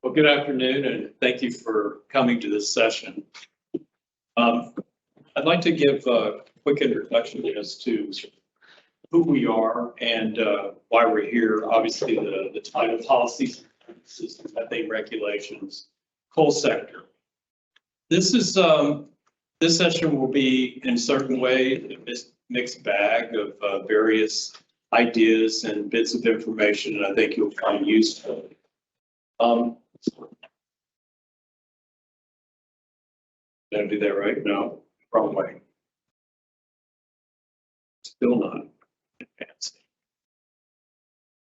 Well, good afternoon, and thank you for coming to this session. I'd like to give a quick introduction as to who we are and why we're here. Obviously, the title, policies, systems, methane regulations, coal sector. This session will be in a certain way a mixed bag of various ideas and bits of information, and I think you'll find useful. Did I do that right? No, wrong way. Still not advancing.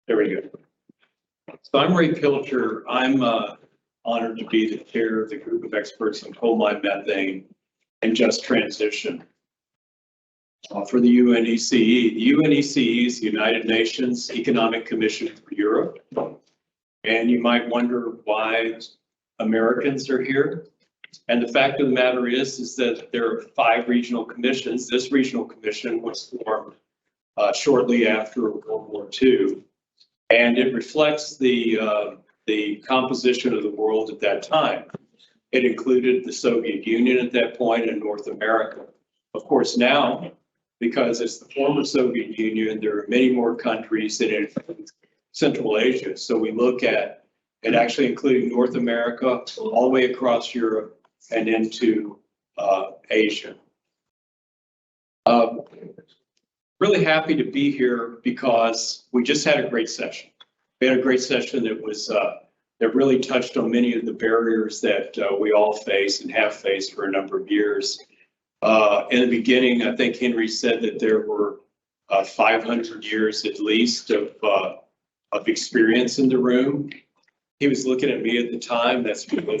There we go. So I'm Ray Pilcher. I'm honored to be the chair of the group of experts on coal mine methane and just transition for the UNECE. The UNECE is the United Nations Economic Commission for Europe. And you might wonder why Americans are here. And the fact of the matter is that there are 5 regional commissions. This regional commission was formed shortly after World War II, and it reflects the composition of the world at that time. It included the Soviet Union at that point and North America. Of course, now, because it's the former Soviet Union, there are many more countries that include Central Asia. So we look at it actually including North America, all the way across Europe, and into Asia. Really happy to be here because we just had a great session. We had a great session that really touched on many of the barriers that we all face and have faced for a number of years. In the beginning, I think Henry said that there were 500 years at least of experience in the room. He was looking at me at the time. That's really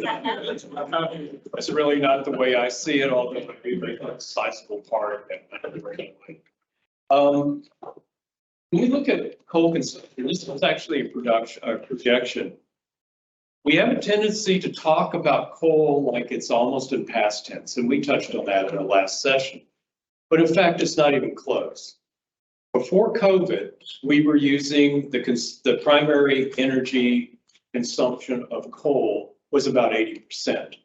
not the way I see it, although it would be a sizable part of it. When we look at coal consumption, this was actually a projection. We have a tendency to talk about coal like it's almost in past tense, and we touched on that in our last session. But in fact, it's not even close. Before COVID, we were using the primary energy consumption of coal was about 80%.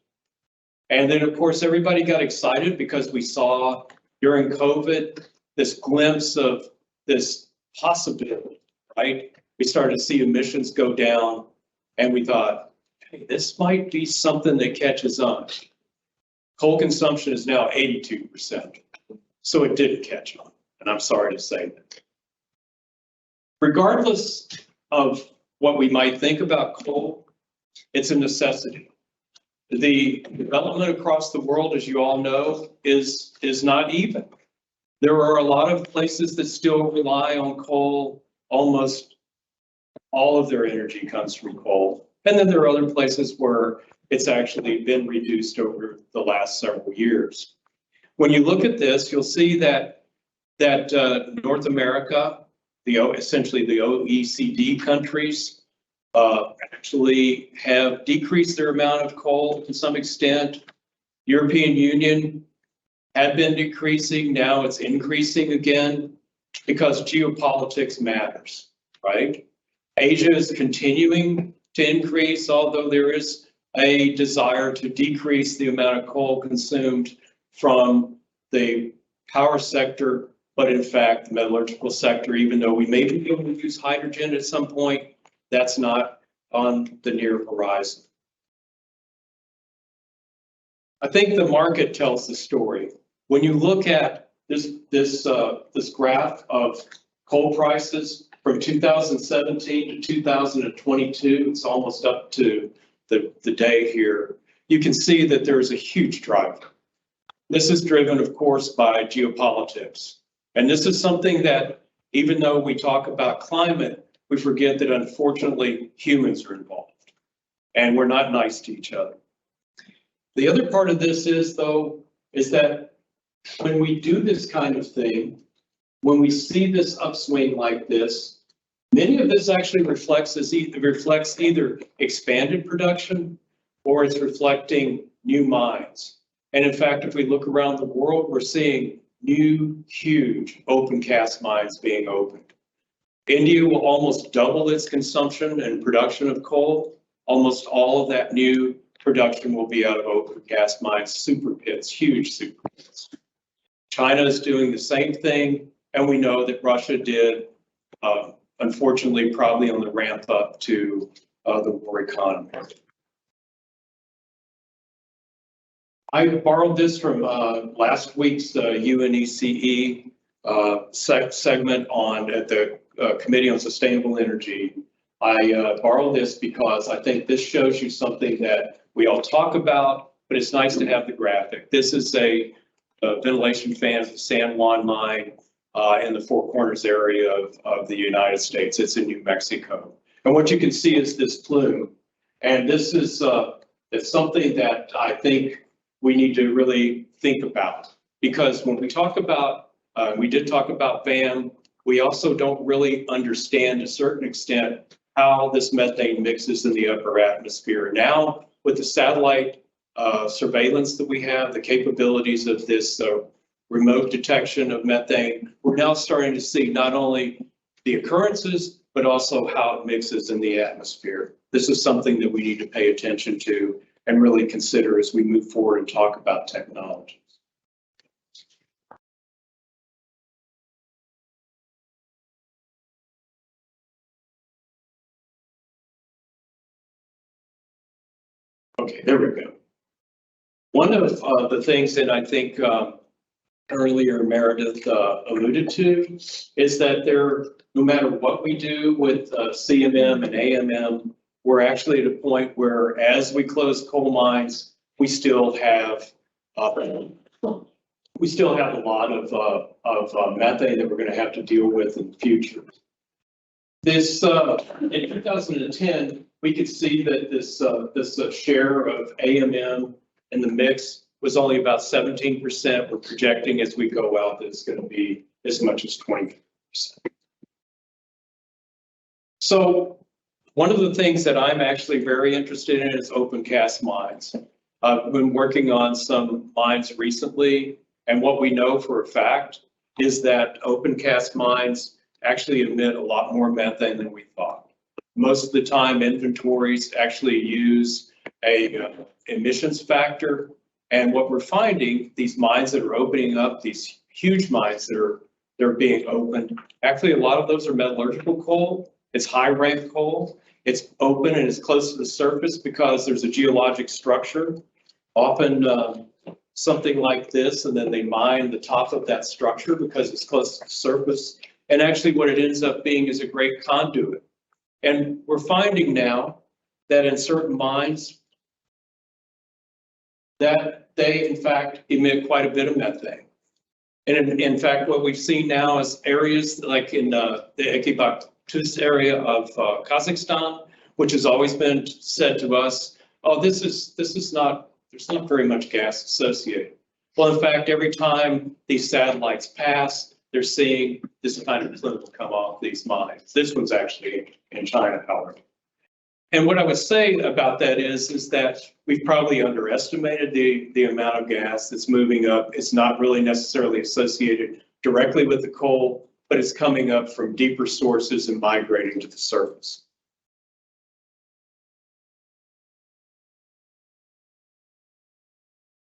And then, of course, everybody got excited because we saw during COVID this glimpse of this possibility, right? We started to see emissions go down, and we thought, hey, this might be something that catches on. Coal consumption is now 82%, so it didn't catch on, and I'm sorry to say that. Regardless of what we might think about coal, it's a necessity. The development across the world, as you all know, is not even. There are a lot of places that still rely on coal. Almost all of their energy comes from coal. And then there are other places where it's actually been reduced over the last several years. When you look at this, you'll see that North America, essentially the OECD countries, actually have decreased their amount of coal to some extent. European Union had been decreasing, now it's increasing again because geopolitics matters, right? Asia is continuing to increase, although there is a desire to decrease the amount of coal consumed from the power sector, but in fact, the metallurgical sector, even though we may be able to use hydrogen at some point, that's not on the near horizon. I think the market tells the story. When you look at this graph of coal prices from 2017 to 2022, it's almost up to the day here, you can see that there's a huge driver. This is driven, of course, by geopolitics. And this is something that, even though we talk about climate, we forget that unfortunately humans are involved and we're not nice to each other. The other part of this is that when we do this kind of thing, when we see this upswing like this, many of this actually reflects either expanded production or it's reflecting new mines. And in fact, if we look around the world, we're seeing new, huge open cast mines being opened. India will almost double its consumption and production of coal, almost all of that new production will be out of open gas mines, super pits, huge super pits. China is doing the same thing, and we know that Russia did, unfortunately, probably on the ramp up to the war economy. I borrowed this from last week's UNECE segment at the Committee on Sustainable Energy. I borrowed this because I think this shows you something that we all talk about, but it's nice to have the graphic. This is a ventilation fan at the San Juan mine in the Four Corners area of the United States. It's in New Mexico. And what you can see is this plume. And this is it's something that I think we need to really think about. Because when we talk about, we did talk about VAM, we also don't really understand to a certain extent how this methane mixes in the upper atmosphere. Now, with the satellite surveillance that we have, the capabilities of this remote detection of methane, we're now starting to see not only the occurrences, but also how it mixes in the atmosphere. This is something that we need to pay attention to and really consider as we move forward and talk about technologies. Okay, there we go. One of the things that I think earlier Meredith alluded to is that no matter what we do with CMM and AMM, we're actually at a point where as we close coal mines, we still have a lot of methane that we're going to have to deal with in the future. This in 2010, we could see that this share of AMM in the mix was only about 17%. We're projecting as we go out that it's going to be as much as 20%. So one of the things that I'm actually very interested in is open cast mines. I've been working on some mines recently, and what we know for a fact is that open cast mines actually emit a lot more methane than we thought. Most of the time, inventories actually use a emissions factor. And what we're finding, these mines that are opening up, these huge mines that they're being opened, actually a lot of those are metallurgical coal. It's high rank coal. It's open and it's close to the surface because there's a geologic structure, often something like this, and then they mine the top of that structure because it's close to the surface. And actually what it ends up being is a great conduit. And we're finding now that in certain mines that they in fact emit quite a bit of methane. And in fact, what we've seen now is areas like in the Ekibaktus area of Kazakhstan, which has always been said to us, oh, there's not very much gas associated. Well, in fact, every time these satellites pass, they're seeing this kind of plume come off these mines. This one's actually in China, however. And what I would say about that is that we've probably underestimated the amount of gas that's moving up. It's not really necessarily associated directly with the coal, but it's coming up from deeper sources and migrating to the surface.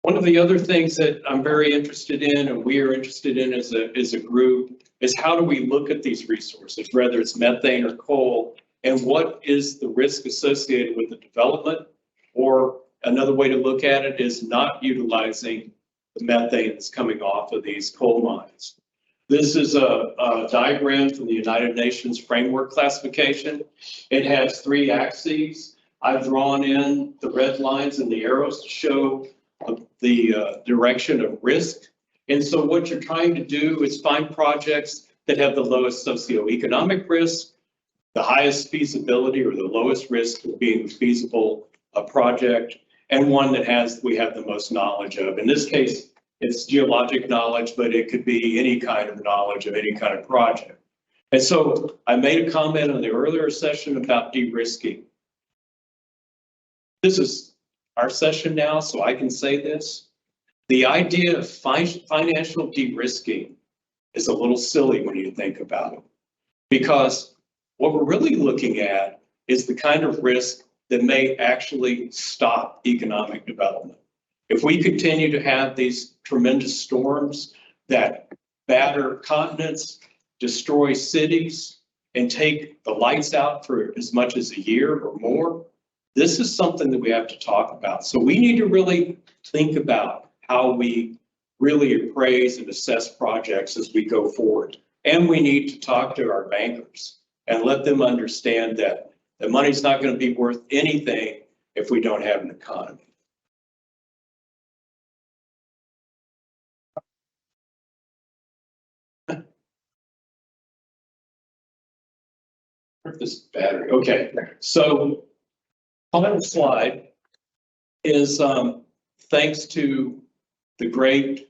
One of the other things that I'm very interested in, and we are interested in as a group, is how do we look at these resources, whether it's methane or coal, and what is the risk associated with the development? Or another way to look at it is not utilizing the methane that's coming off of these coal mines. This is a diagram from the United Nations Framework Classification. It has 3 axes. I've drawn in the red lines and the arrows to show the direction of risk. And so what you're trying to do is find projects that have the lowest socioeconomic risk, the highest feasibility or the lowest risk of being feasible a project, and one that we have the most knowledge of. In this case, it's geologic knowledge, but it could be any kind of knowledge of any kind of project. And so I made a comment in the earlier session about de-risking. This is our session now, so I can say this. The idea of financial de-risking is a little silly when you think about it, because what we're really looking at is the kind of risk that may actually stop economic development. If we continue to have these tremendous storms that batter continents, destroy cities, and take the lights out for as much as a year or more, this is something that we have to talk about. So we need to really think about how we really appraise and assess projects as we go forward. And we need to talk to our bankers and let them understand that the money's not going to be worth anything if we don't have an economy. This battery. Okay, so on the slide is thanks to the great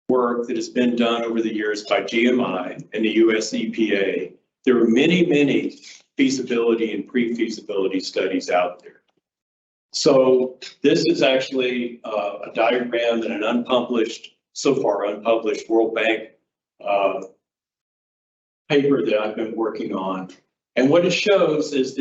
work that has been done over the years by GMI and the US EPA. There are many, many feasibility and pre-feasibility studies out there. So this is actually a diagram and an unpublished, so far unpublished World Bank paper that I've been working on. And what it shows is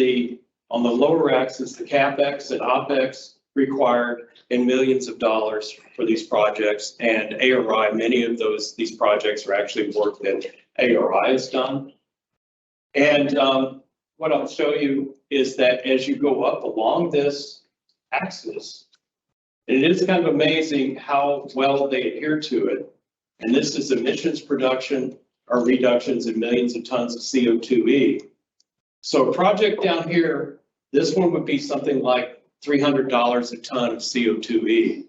on the lower axis, the CapEx and OpEx required in millions of dollars for these projects, and ARI, many of these projects are actually work that ARI has done. And what I'll show you is that as you go up along this axis, it is kind of amazing how well they adhere to it. And this is emissions production or reductions in millions of tons of CO2e. So a project down here, this one would be something like $300 a ton of CO2e.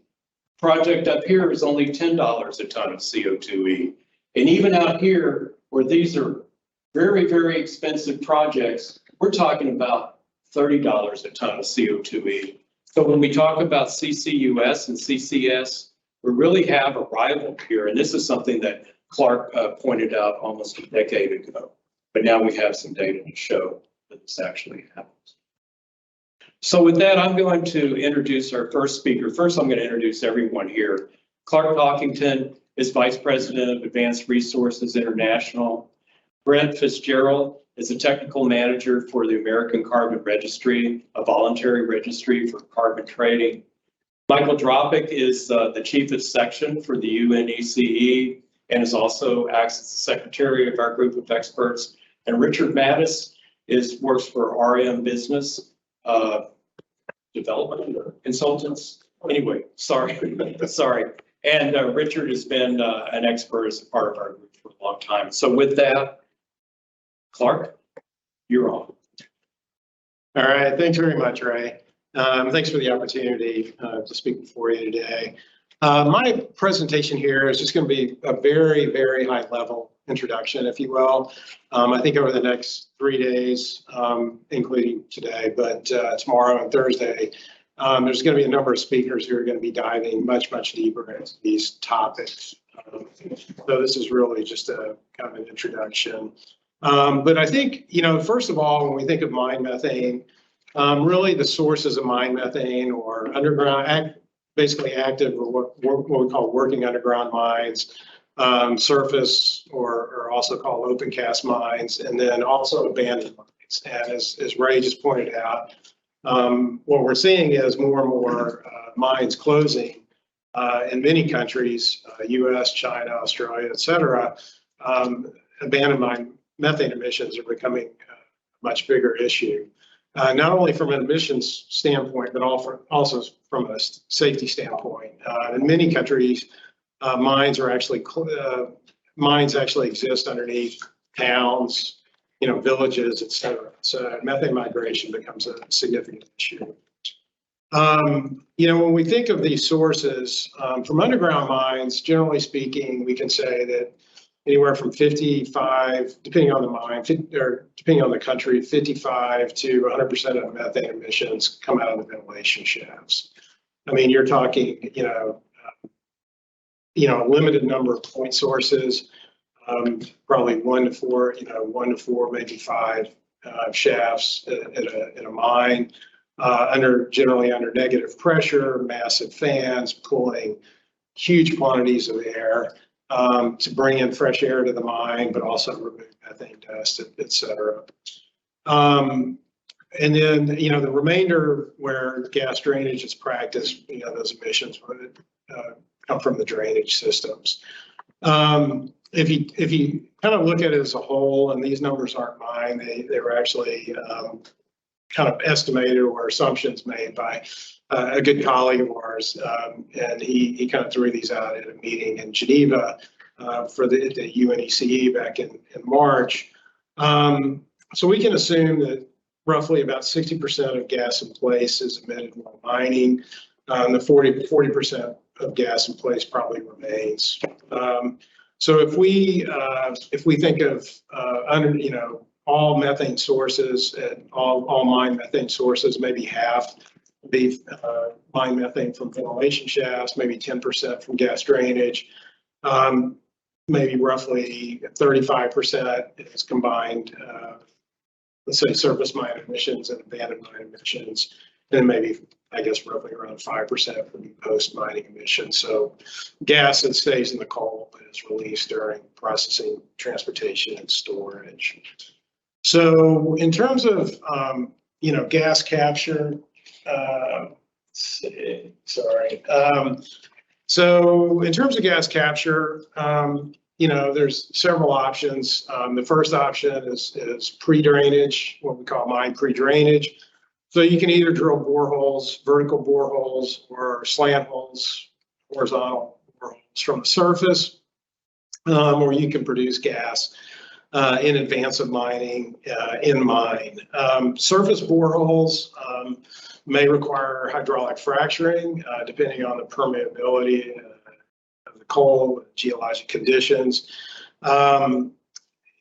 Project up here is only $10 a ton of CO2e. And even out here, where these are very, very expensive projects, we're talking about $30 a ton of CO2e. So when we talk about CCUS and CCS, we really have a rival here. And this is something that Clark pointed out almost a decade ago. But now we have some data to show that this actually happens. So with that, I'm going to introduce our first speaker. First, I'm going to introduce everyone here. Clark Talkington is Vice President of Advanced Resources International. Brent Fitzgerald is a Technical Manager for the American Carbon Registry, a voluntary registry for carbon trading. Michael Dropic is the Chief of Section for the UNECE and is also acts as the Secretary of our group of experts. And Richard Mattis works for RM Business Development Consultants. Anyway, sorry. And Richard has been an expert as a part of our group for a long time. So with that, Clark, you're on. All right, thanks very much, Ray. Thanks for the opportunity to speak before you today. My presentation here is just going to be a very, very high level introduction, if you will. I think over the next 3 days, including today, but tomorrow and Thursday, there's going to be a number of speakers who are going to be diving much, much deeper into these topics. So this is really just a kind of an introduction. But I think, first of all, when we think of mine methane, really the sources of mine methane or underground, basically active or what we call working underground mines, surface or also called open cast mines, and then also abandoned mines. And as Ray just pointed out, what we're seeing is more and more mines closing in many countries, US, China, Australia, et cetera. Abandoned mine methane emissions are becoming a much bigger issue, not only from an emissions standpoint, but also from a safety standpoint. In many countries, mines actually exist underneath towns, villages, et cetera. So methane migration becomes a significant issue. When we think of these sources from underground mines, generally speaking, we can say that anywhere from 55, depending on the mine, or depending on the country, 55 to 100% of methane emissions come out of the ventilation shafts. I mean, you're talking, a limited number of point sources, probably 1 to 4, maybe 5 shafts at a mine, generally under negative pressure, massive fans pulling huge quantities of air to bring in fresh air to the mine, but also remove methane dust, et cetera. And then, the remainder where gas drainage is practiced, those emissions would come from the drainage systems. If you kind of look at it as a whole, and these numbers aren't mine, they were actually kind of estimated or assumptions made by a good colleague of ours, and he kind of threw these out at a meeting in Geneva for the UNECE back in March. So we can assume that roughly about 60% of gas in place is emitted while mining. The 40% of gas in place probably remains. So if we think of all methane sources and all mine methane sources, maybe half be mine methane from ventilation shafts, maybe 10% from gas drainage, maybe roughly 35% is combined, let's say surface mine emissions and abandoned mine emissions, and maybe, I guess, roughly around 5% from post mining emissions. So gas that stays in the coal is released during processing, transportation, and storage. So in terms of gas capture, so in terms of gas capture, there's several options. The first option is pre-drainage, what we call mine pre-drainage. So you can either drill boreholes, vertical boreholes, or slant holes, horizontal boreholes from the surface, or you can produce gas in advance of mining in mine. Surface boreholes may require hydraulic fracturing, depending on the permeability of the coal, geologic conditions.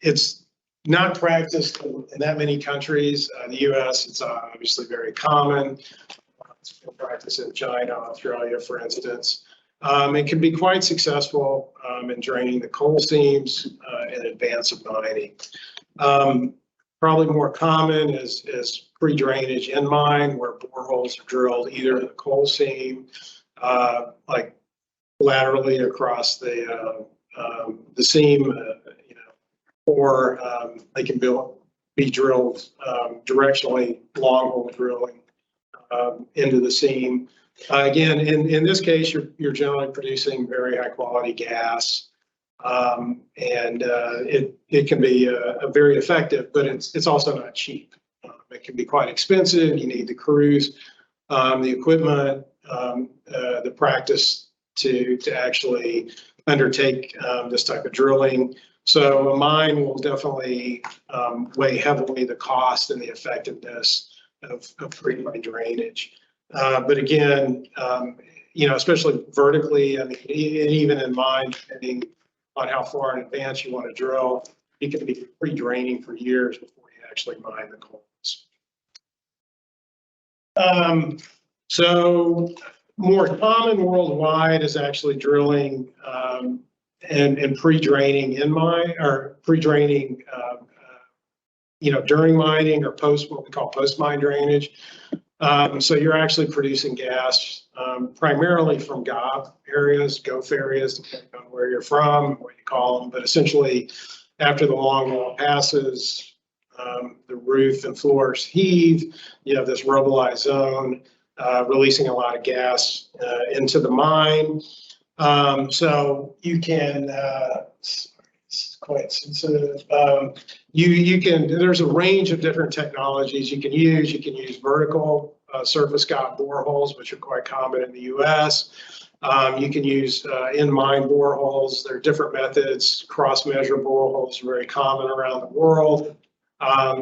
It's not practiced in that many countries. The US, it's obviously very common. It's been practiced in China, Australia, for instance. It can be quite successful in draining the coal seams in advance of mining. Probably more common is pre-drainage in mine, where boreholes are drilled either in the coal seam, like laterally across the seam, or they can be drilled directionally, long hole drilling into the seam. Again, in this case, you're generally producing very high quality gas, and it can be very effective, but it's also not cheap. It can be quite expensive. You need the crews, the equipment, the practice to actually undertake this type of drilling. So a mine will definitely weigh heavily the cost and the effectiveness of pre-mine drainage. But again, especially vertically, and even in mine, depending on how far in advance you want to drill, you can be pre-draining for years before you actually mine the coals. So more common worldwide is actually drilling and pre-draining in mine, or pre-draining, during mining, or what we call post-mine drainage. So you're actually producing gas primarily from GOF areas, depending on where you're from, what you call them. But essentially, after the longwall passes, the roof and floors heave, you have this rubbleized zone, releasing a lot of gas into the mine. So you can, it's quite sensitive. There's a range of different technologies you can use. You can use vertical surface GOF boreholes, which are quite common in the US. You can use in-mine boreholes. There are different methods. Cross-measure boreholes are very common around the world.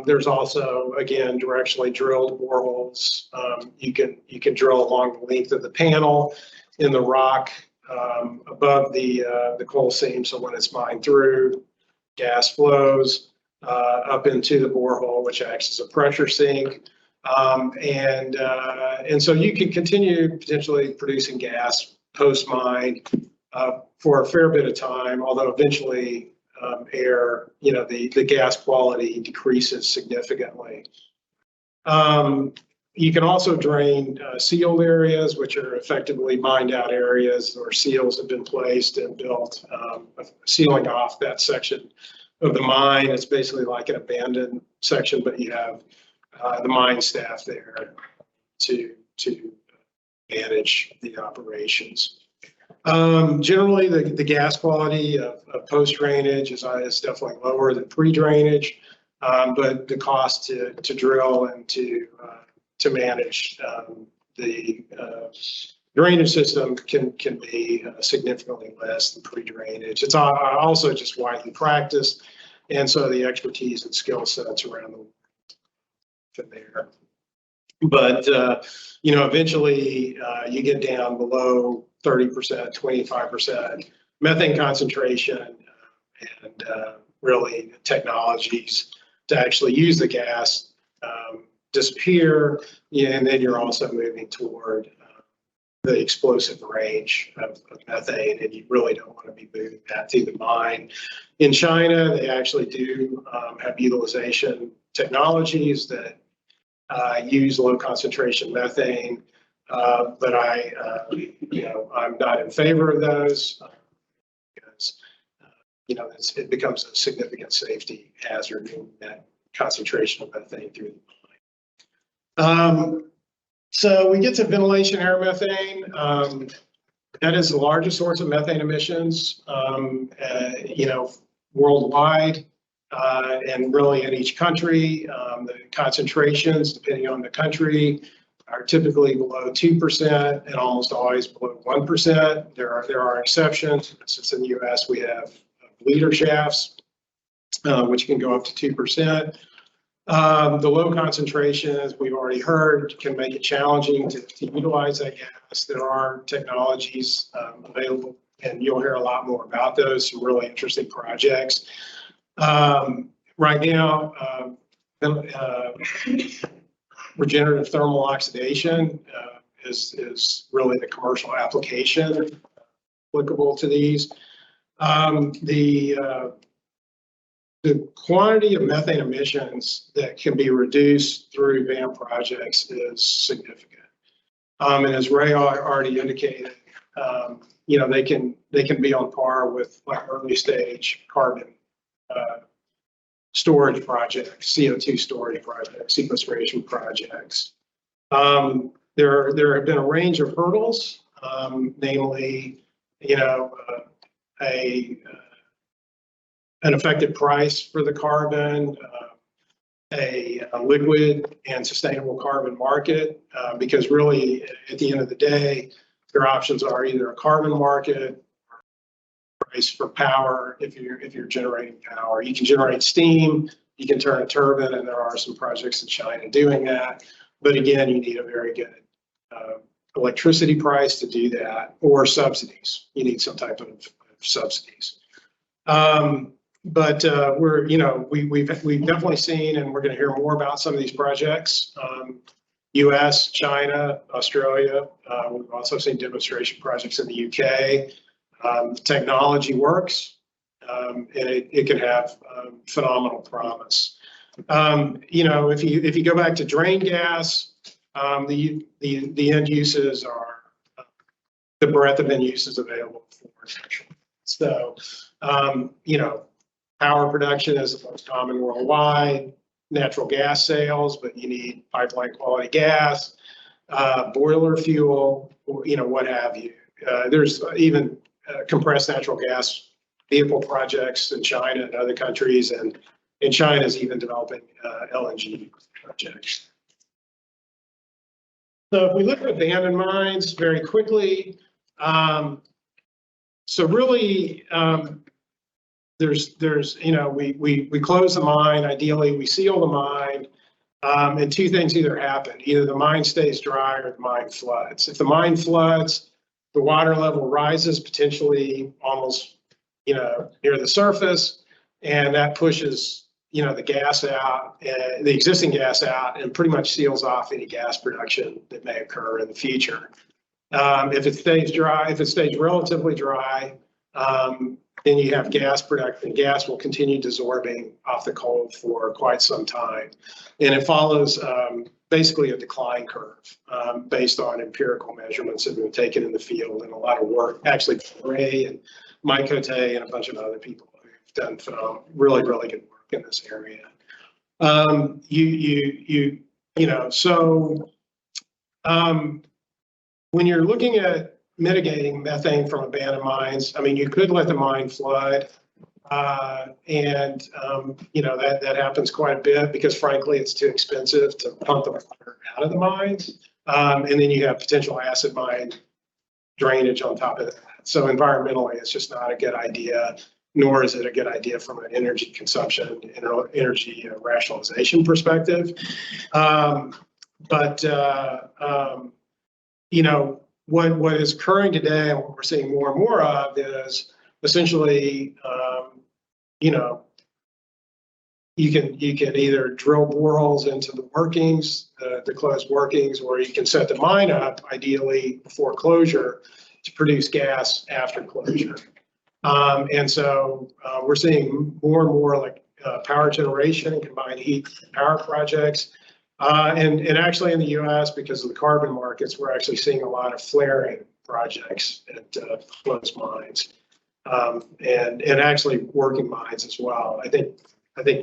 There's also, again, directionally drilled boreholes. You can drill along the length of the panel in the rock above the coal seam. So when it's mined through, gas flows up into the borehole, which acts as a pressure sink. And so you can continue potentially producing gas post-mine for a fair bit of time, although eventually the gas quality decreases significantly. You can also drain sealed areas, which are effectively mined out areas where seals have been placed and built, sealing off that section of the mine. It's basically like an abandoned section, but you have the mine staff there to manage the operations. Generally, the gas quality of post drainage is definitely lower than pre drainage, but the cost to drill and to manage the drainage system can be significantly less than pre drainage. It's also just widely practiced, and so the expertise and skill sets around the world there. But eventually you get down below 30%, 25% methane concentration, and really technologies to actually use the gas disappear, and then you're also moving toward the explosive range of methane, and you really don't want to be moving that through the mine. In China, they actually do have utilization technologies that use low concentration methane, but I'm not in favor of those because it becomes a significant safety hazard in that concentration of methane through the mine. So we get to ventilation air methane. That is the largest source of methane emissions, worldwide. And really in each country, the concentrations, depending on the country, are typically below 2% and almost always below 1%. There are exceptions. For instance, in the U.S., we have bleeder shafts, which can go up to 2%. The low concentration, as we've already heard, can make it challenging to utilize that gas. There are technologies available, and you'll hear a lot more about those, some really interesting projects. Right now, regenerative thermal oxidation is really the commercial application applicable to these. The quantity of methane emissions that can be reduced through VAM projects is significant. And as Ray already indicated, they can be on par with like early stage carbon storage projects, CO2 storage projects, sequestration projects. There have been a range of hurdles, namely, an effective price for the carbon, a liquid and sustainable carbon market, because really at the end of the day, your options are either a carbon market, price for power if you're generating power. You can generate steam, you can turn a turbine, and there are some projects in China doing that. But again, you need a very good electricity price to do that, or subsidies. You need some type of subsidies. But we've definitely seen, and we're going to hear more about some of these projects. U.S., China, Australia. We've also seen demonstration projects in the UK. Technology works, and it can have phenomenal promise. If you go back to drain gas, the end uses are the breadth of end uses available for. So, power production is the most common worldwide. Natural gas sales, but you need pipeline quality gas, boiler fuel, what have you. There's even compressed natural gas vehicle projects in China and other countries, and China is even developing LNG projects. So if we look at abandoned mines very quickly, so really, we close the mine. Ideally, we seal the mine, and two things either happen: either the mine stays dry or the mine floods. If the mine floods, the water level rises potentially almost, near the surface, and that pushes, the gas out, the existing gas out, and pretty much seals off any gas production that may occur in the future. If it stays dry, if it stays relatively dry, then you have gas production. Gas will continue desorbing off the coal for quite some time. And it follows basically a decline curve based on empirical measurements that have been taken in the field, and a lot of work, actually Ray and Mike Cote and a bunch of other people who've done really, really good work in this area. So when you're looking at mitigating methane from abandoned mines, I mean, you could let the mine flood. That happens quite a bit because frankly, it's too expensive to pump the water out of the mines. And then you have potential acid mine drainage on top of that. So environmentally, it's just not a good idea, nor is it a good idea from an energy consumption and energy rationalization perspective. What is occurring today and what we're seeing more and more of is essentially, you can either drill boreholes into the workings, the closed workings, or you can set the mine up ideally before closure to produce gas after closure. We're seeing more and more like power generation, combined heat power projects. And actually in the US, because of the carbon markets, we're actually seeing a lot of flaring projects at closed mines. And actually working mines as well. I think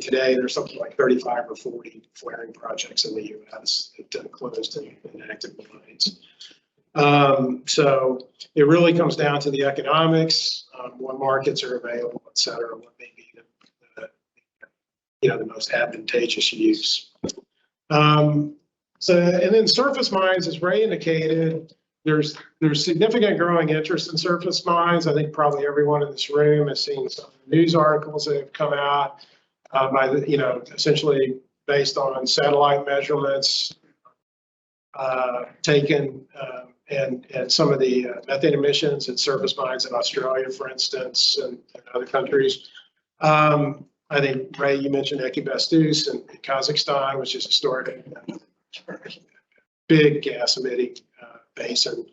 today there's something like 35 or 40 flaring projects in the US that closed and active mines. So it really comes down to the economics, what markets are available, et cetera, what may be the most advantageous use. And then surface mines, as Ray indicated, there's significant growing interest in surface mines. I think probably everyone in this room has seen some news articles that have come out essentially based on satellite measurements taken and some of the methane emissions at surface mines in Australia, for instance, and other countries. I think, Ray, you mentioned Ekibastuz in Kazakhstan, which is historically a big gas emitting basin.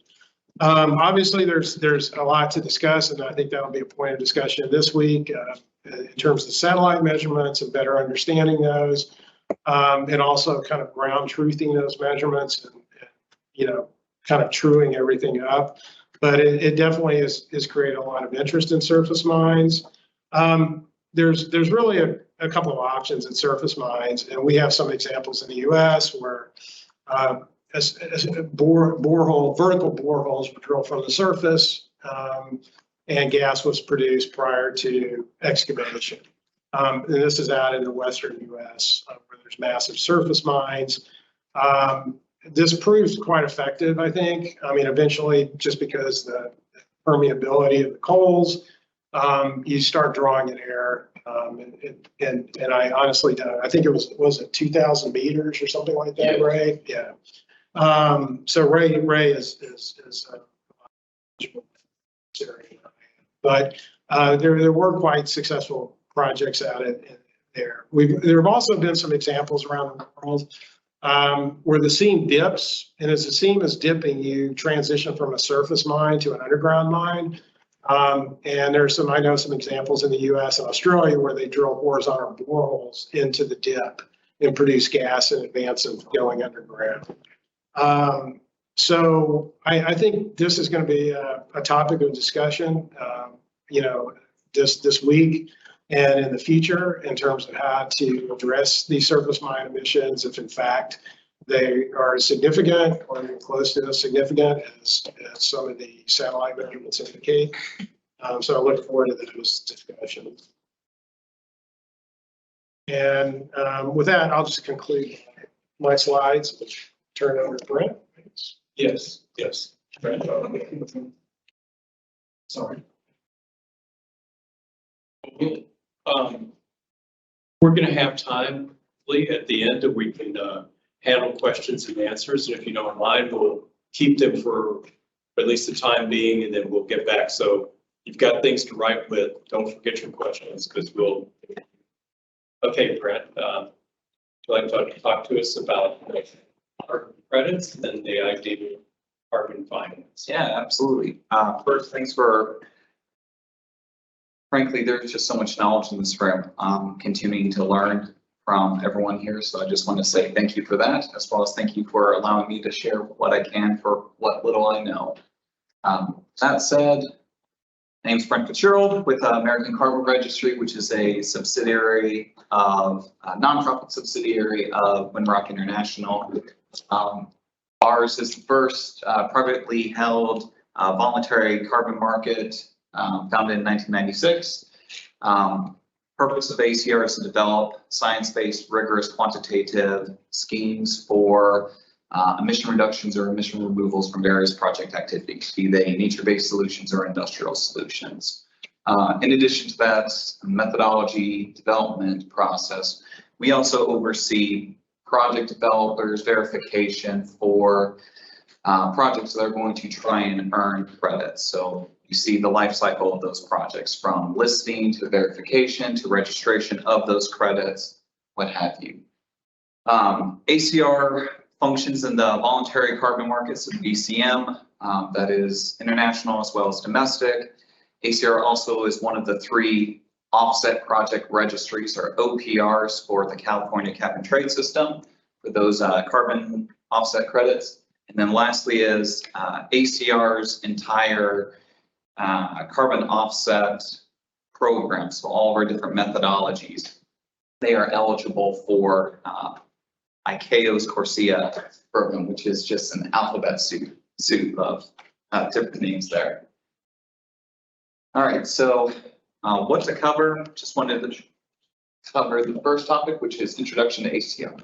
Obviously, there's a lot to discuss, and I think that'll be a point of discussion this week in terms of satellite measurements and better understanding those, and also kind of ground truthing those measurements and kind of truing everything up. But it definitely is created a lot of interest in surface mines. There's really a couple of options in surface mines, and we have some examples in the U.S. where vertical boreholes were drilled from the surface, and gas was produced prior to excavation. And this is out in the western U.S. Where there's massive surface mines. This proves quite effective, I think. I mean, eventually, just because the permeability of the coals, you start drawing in air. And I honestly don't. I think it was it 2,000 meters or something like that, yeah. Ray? Yeah. So Ray is but there were quite successful projects out in there. There have also been some examples around the world where the seam dips, and as the seam is dipping, you transition from a surface mine to an underground mine. And I know some examples in the US and Australia where they drill horizontal boreholes into the dip and produce gas in advance of going underground. So I think this is going to be a topic of discussion, this week and in the future in terms of how to address these surface mine emissions, if in fact they are as significant or close to as significant as some of the satellite measurements indicate. So I look forward to those discussions. And with that, I'll just conclude my slides. Turn it over to Brent. Yes. Brent. Sorry. We're going to have time at the end that we can handle questions and answers. And if you don't mind, we'll keep them for at least the time being, and then we'll get back. So you've got things to write with. Don't forget your questions because we'll. Okay, Brent, would you like to talk to us about carbon credits and the idea of carbon finance? Yeah, absolutely. First, thanks for. Frankly, there's just so much knowledge in this room. Continuing to learn from everyone here. So I just want to say thank you for that, as well as thank you for allowing me to share what I can for what little I know. That said, My name's Brent Fitzgerald with American Carbon Registry, which is a subsidiary of, nonprofit subsidiary of Windrock International. Ours is the first privately held voluntary carbon market founded in 1996. Purpose of ACR is to develop science-based, rigorous, quantitative schemes for emission reductions or emission removals from various project activities, be they nature-based solutions or industrial solutions. In addition to that methodology development process, we also oversee project developers verification for projects that are going to try and earn credits. So you see the life cycle of those projects, from listing to verification to registration of those credits, what have you. ACR functions in the voluntary carbon markets of VCM, that is international as well as domestic. ACR also is one of the 3 offset project registries, or OPRs, for the California Cap and Trade System for those carbon offset credits. And then lastly is ACR's entire carbon offset program, so all of our different methodologies. They are eligible for ICAO's CORSIA program, which is just an alphabet soup of different names there. All right, so what to cover? Just wanted to cover the first topic, which is introduction to ACR.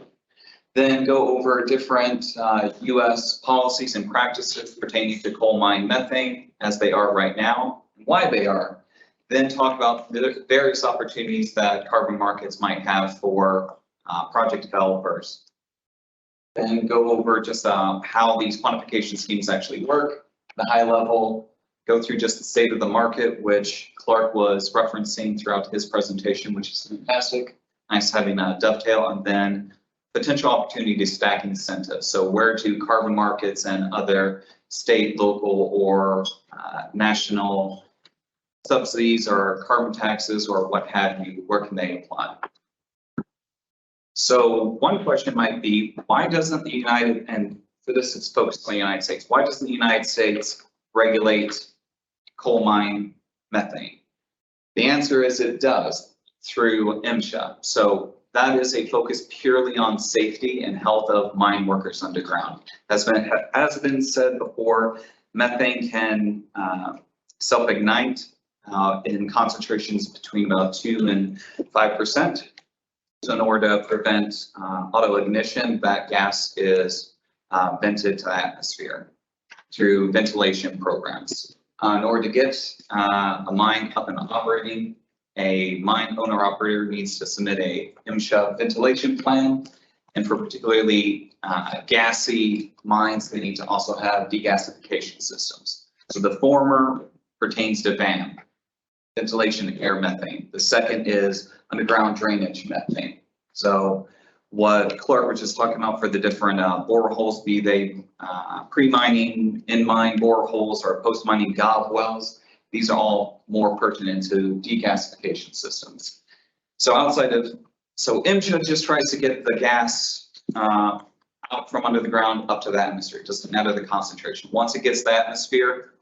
Then go over different U.S. policies and practices pertaining to coal mine methane as they are right now, and why they are. Then talk about the various opportunities that carbon markets might have for project developers. Then go over just how these quantification schemes actually work, the high level, go through just the state of the market, which Clark was referencing throughout his presentation, which is fantastic. Nice having a dovetail, and then potential opportunity to stack incentives. So where do carbon markets and other state, local, or national subsidies or carbon taxes or what have you, where can they apply? So one question might be, why doesn't the United, and for this it's focused on the United States, why doesn't the United States regulate coal mine methane? The answer is it does through MSHA. So that is a focus purely on safety and health of mine workers underground. As been said before, methane can self-ignite in concentrations between about 2 and 5%. So in order to prevent auto ignition, that gas is vented to the atmosphere through ventilation programs. In order to get a mine up and operating, a mine owner operator needs to submit a MSHA ventilation plan. And for particularly gassy mines, they need to also have degasification systems. So the former pertains to VAM, ventilation air methane. The second is underground drainage methane. So what Clark was just talking about for the different boreholes, be they pre-mining, in-mine boreholes, or post-mining gob wells, these are all more pertinent to degasification systems. So MSHA just tries to get the gas out from under the ground up to the atmosphere. It doesn't matter the concentration. Once it gets to the atmosphere,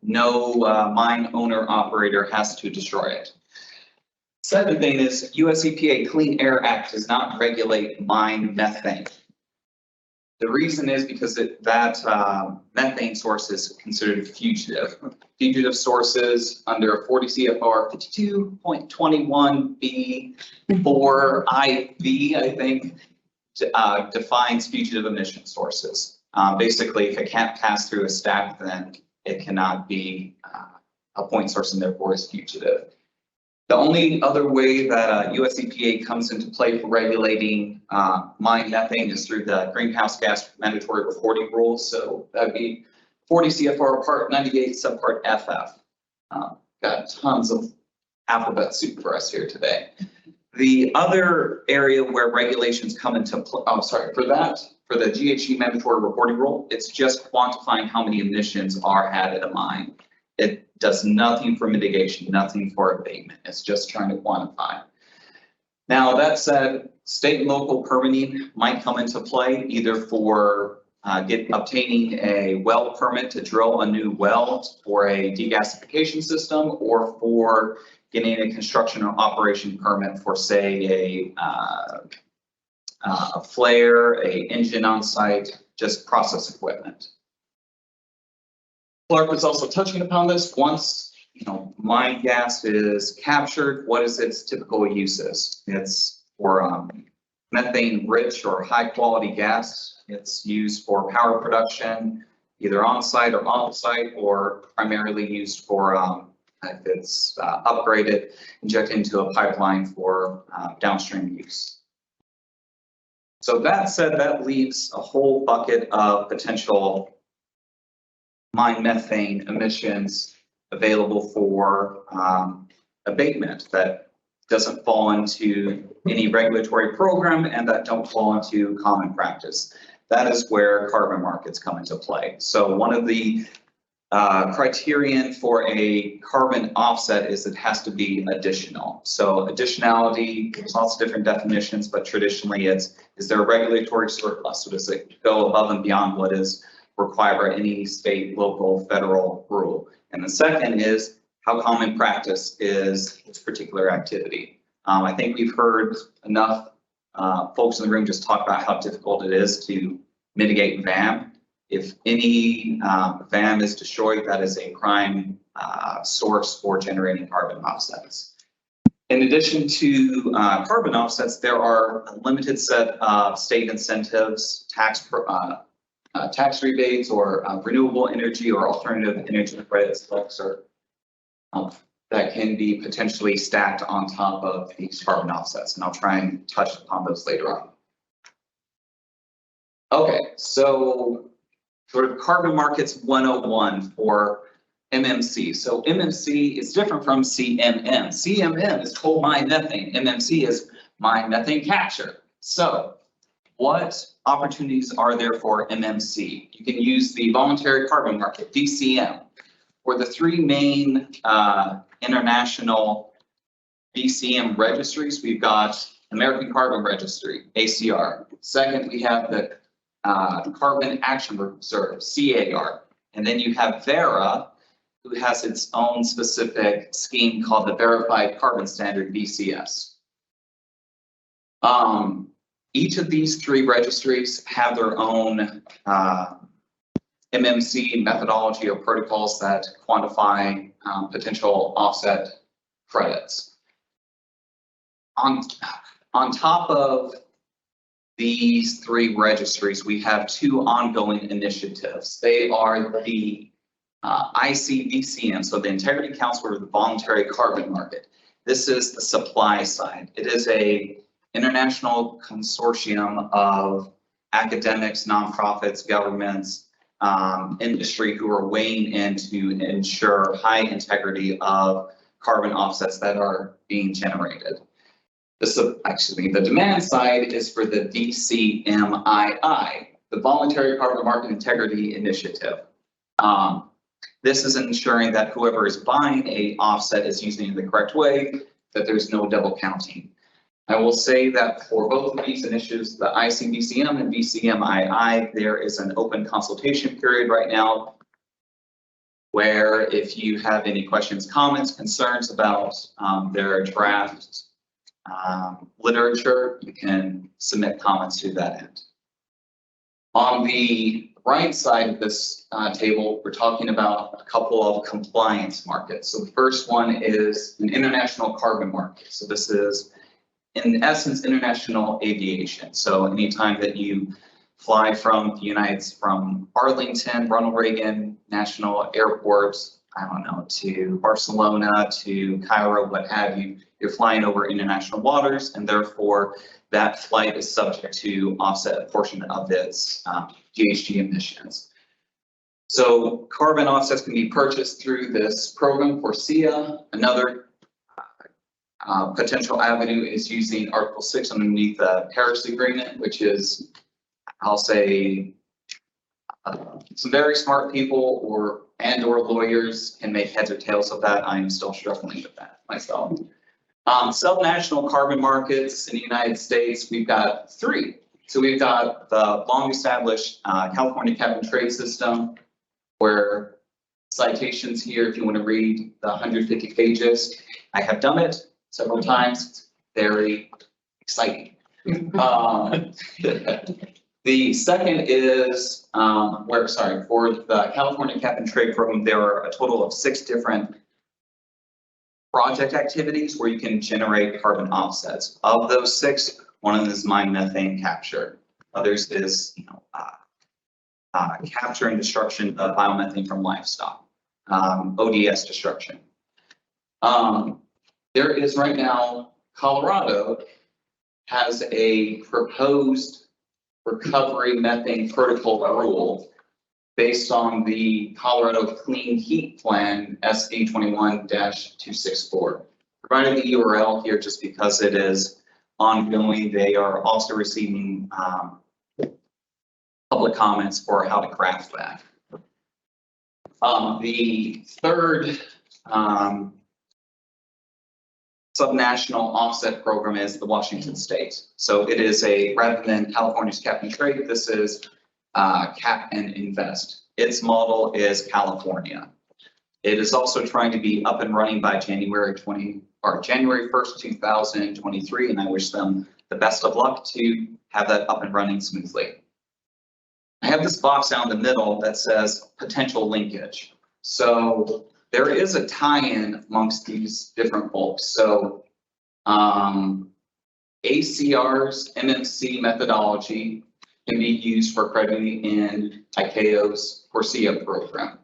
no mine owner operator has to destroy it. Second thing is US EPA Clean Air Act does not regulate mine methane. The reason is because that methane source is considered fugitive. Fugitive sources under 40 CFR 52.21B4IV, I think, defines fugitive emission sources. Basically, if it can't pass through a stack, then it cannot be a point source and therefore is fugitive. The only other way that US EPA comes into play for regulating mine methane is through the greenhouse gas mandatory reporting rules. So that'd be 40 CFR Part 98 subpart FF. Got tons of alphabet soup for us here today. The other area where regulations come into play, for the GHG mandatory reporting rule, it's just quantifying how many emissions are had at a mine. It does nothing for mitigation, nothing for abatement. It's just trying to quantify. Now, that said, state and local permitting might come into play either for obtaining a well permit to drill a new well for a degasification system, or for getting a construction or operation permit for, say, a flare, a engine on site, just process equipment. Clark was also touching upon this. Once mine gas is captured, what is its typical uses? It's for methane rich or high quality gas. It's used for power production, either on site or off site, or primarily used for if it's upgraded, injected into a pipeline for downstream use. So that said, that leaves a whole bucket of potential mine methane emissions available for abatement that doesn't fall into any regulatory program and that don't fall into common practice. That is where carbon markets come into play. So one of the criterion for a carbon offset is it has to be additional. So additionality, there's lots of different definitions, but traditionally is there a regulatory surplus? So does it go above and beyond what is required by any state, local, federal rule? And the second is how common practice is this particular activity. I think we've heard enough folks in the room just talk about how difficult it is to mitigate VAM. If any VAM is destroyed, that is a prime source for generating carbon offsets. In addition to carbon offsets, there are a limited set of state incentives, tax rebates, or renewable energy or alternative energy credits that can be potentially stacked on top of these carbon offsets. And I'll try and touch upon those later on. Okay, so sort of carbon markets 101 for MMC. So MMC is different from CMM. CMM is coal mine methane. MMC is mine methane capture. So what opportunities are there for MMC? You can use the voluntary carbon market, VCM. For the three main international VCM registries, we've got American Carbon Registry, ACR. Second, we have the Carbon Action Reserve, CAR. And then you have Verra, who has its own specific scheme called the Verified Carbon Standard, VCS. Each of these three registries have their own MMC methodology or protocols that quantify potential offset credits. On top of these three registries, we have two ongoing initiatives. They are the ICVCM, so the Integrity Council for the Voluntary Carbon Market. This is the supply side. It is a international consortium of academics, nonprofits, governments, industry who are weighing in to ensure high integrity of carbon offsets that are being generated. The demand side is for the VCMII, the Voluntary Carbon Market Integrity Initiative. This is ensuring that whoever is buying a offset is using it the correct way, that there's no double counting. I will say that for both of these initiatives, the ICVCM and VCMII, there is an open consultation period right now where if you have any questions, comments, concerns about their draft literature, you can submit comments to that end. On the right side of this table, we're talking about a couple of compliance markets. So the first one is an international carbon market. So this is, in essence, international aviation. So anytime that you fly from from Arlington, Ronald Reagan National Airport, I don't know, to Barcelona, to Cairo, what have you, you're flying over international waters, and therefore that flight is subject to offset a portion of its GHG emissions. So carbon offsets can be purchased through this program for SIA. Another potential avenue is using Article 6 underneath the Paris Agreement, which is, I'll say, some very smart people or lawyers can make heads or tails of that. I'm still struggling with that myself. Subnational carbon markets in the United States, we've got three. So we've got the long established California cap and trade system, where citations here, if you want to read the 150 pages, I have done it several times. It's very exciting. The second is for the California cap and trade program, there are a total of 6 different project activities where you can generate carbon offsets. Of those 6, one of them is mine methane capture. Others is, capture and destruction of biomethane from livestock, ODS destruction. There is right now, Colorado has a proposed recovery methane protocol rule based on the Colorado Clean Heat Plan SD 21-264. Provided the URL here just because it is ongoing. They are also receiving public comments for how to craft that. The third subnational offset program is the Washington State. So it is rather than California's cap and trade, this is cap and invest. Its model is California. It is also trying to be up and running by January 1st, 2023, and I wish them the best of luck to have that up and running smoothly. I have this box down the middle that says potential linkage. So there is a tie-in amongst these different folks. So ACR's MMC methodology can be used for crediting in ICAO's CORSIA program.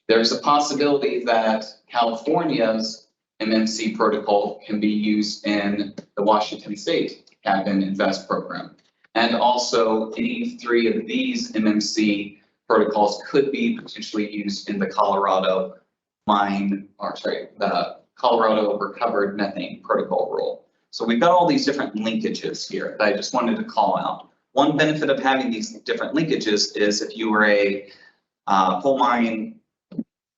There's a possibility that California's MMC protocol can be used in the Washington State Cap and Invest program. And also any 3 of these MMC protocols could be potentially used in the Colorado the Colorado Recovered Methane Protocol rule. So we've got all these different linkages here that I just wanted to call out. One benefit of having these different linkages is if you were a coal mine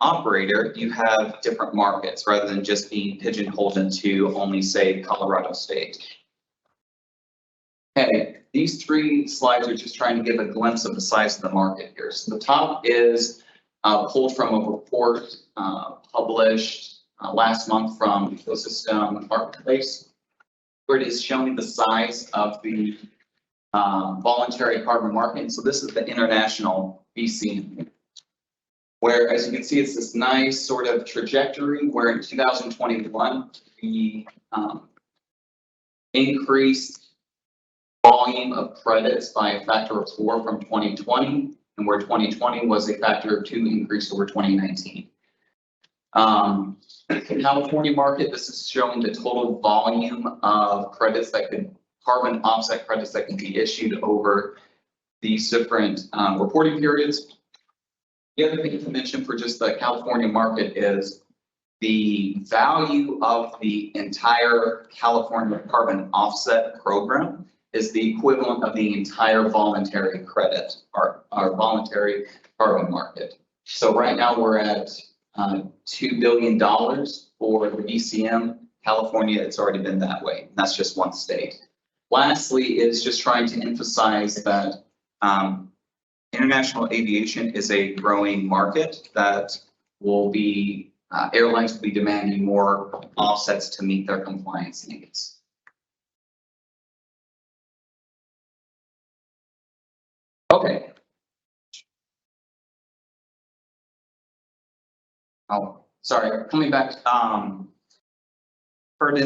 operator, you have different markets rather than just being pigeonholed into only, say, Colorado State. Okay, these 3 slides are just trying to give a glimpse of the size of the market here. So the top is pulled from a report published last month from Ecosystem Marketplace, where it is showing the size of the voluntary carbon market. And so this is the international BC, where, as you can see, it's this nice sort of trajectory where in 2021, we increased volume of credits by a factor of 4 from 2020, and where 2020 was a factor of 2 increase over 2019. The California market, this is showing the total volume of credits carbon offset credits that can be issued over these different reporting periods. The other thing to mention for just the California market is the value of the entire California carbon offset program is the equivalent of the entire voluntary credit, our voluntary carbon market. So right now we're at $2 billion for the BCM. California, it's already been that way. That's just one state. Lastly, is just trying to emphasize that international aviation is a growing market that will be, airlines will be demanding more offsets to meet their compliance needs. Okay. Oh, sorry, coming back, heard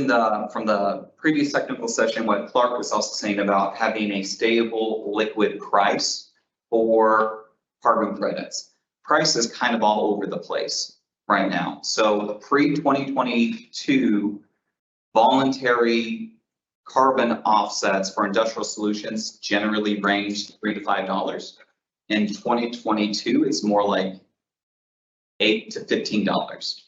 from the previous technical session what Clark was also saying about having a stable liquid price for carbon credits. Price is kind of all over the place right now. So pre-2022 voluntary carbon offsets for industrial solutions generally ranged $3 to $5. In 2022, it's more like $8 to $15.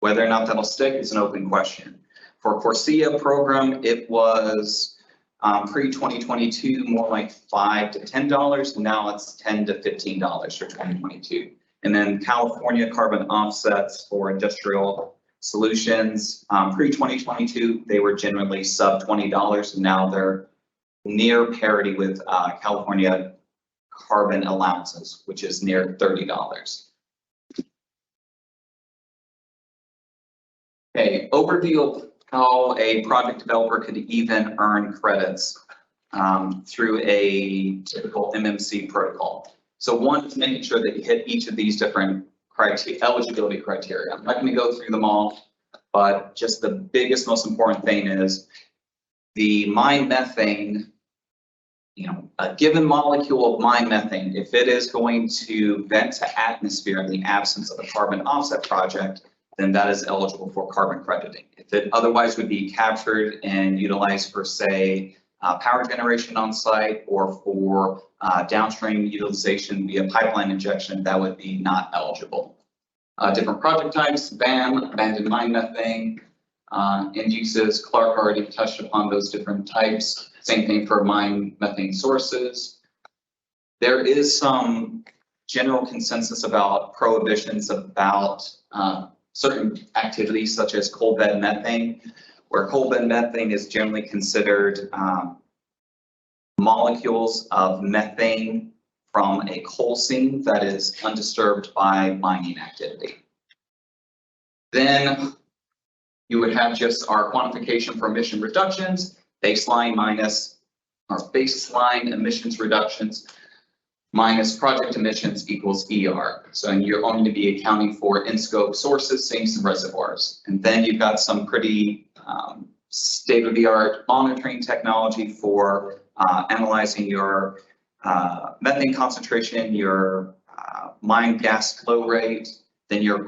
Whether or not that'll stick is an open question. For CORSIA program, it was pre-2022 more like $5 to $10. Now it's $10 to $15 for 2022. And then California carbon offsets for industrial solutions, pre-2022, they were generally sub $20, and now they're near parity with California carbon allowances, which is near $30. Okay, overview of how a project developer could even earn credits through a typical MMC protocol. So one is making sure that you hit each of these different eligibility criteria. I'm not going to go through them all, but just the biggest, most important thing is the mine methane. A given molecule of mine methane, if it is going to vent to atmosphere in the absence of a carbon offset project, then that is eligible for carbon crediting. If it otherwise would be captured and utilized for, say, power generation on site or for downstream utilization via pipeline injection, that would be not eligible. Different project types: BAM, abandoned mine methane, end uses. Clark already touched upon those different types. Same thing for mine methane sources. There is some general consensus about prohibitions about certain activities such as coal bed methane, where coal bed methane is generally considered molecules of methane from a coal seam that is undisturbed by mining activity. Then you would have just our quantification for emission reductions, baseline emissions reductions minus project emissions equals ER. So you're only going to be accounting for in-scope sources, sinks, and reservoirs. And then you've got some pretty state-of-the-art monitoring technology for analyzing your methane concentration, your mine gas flow rate. Then you're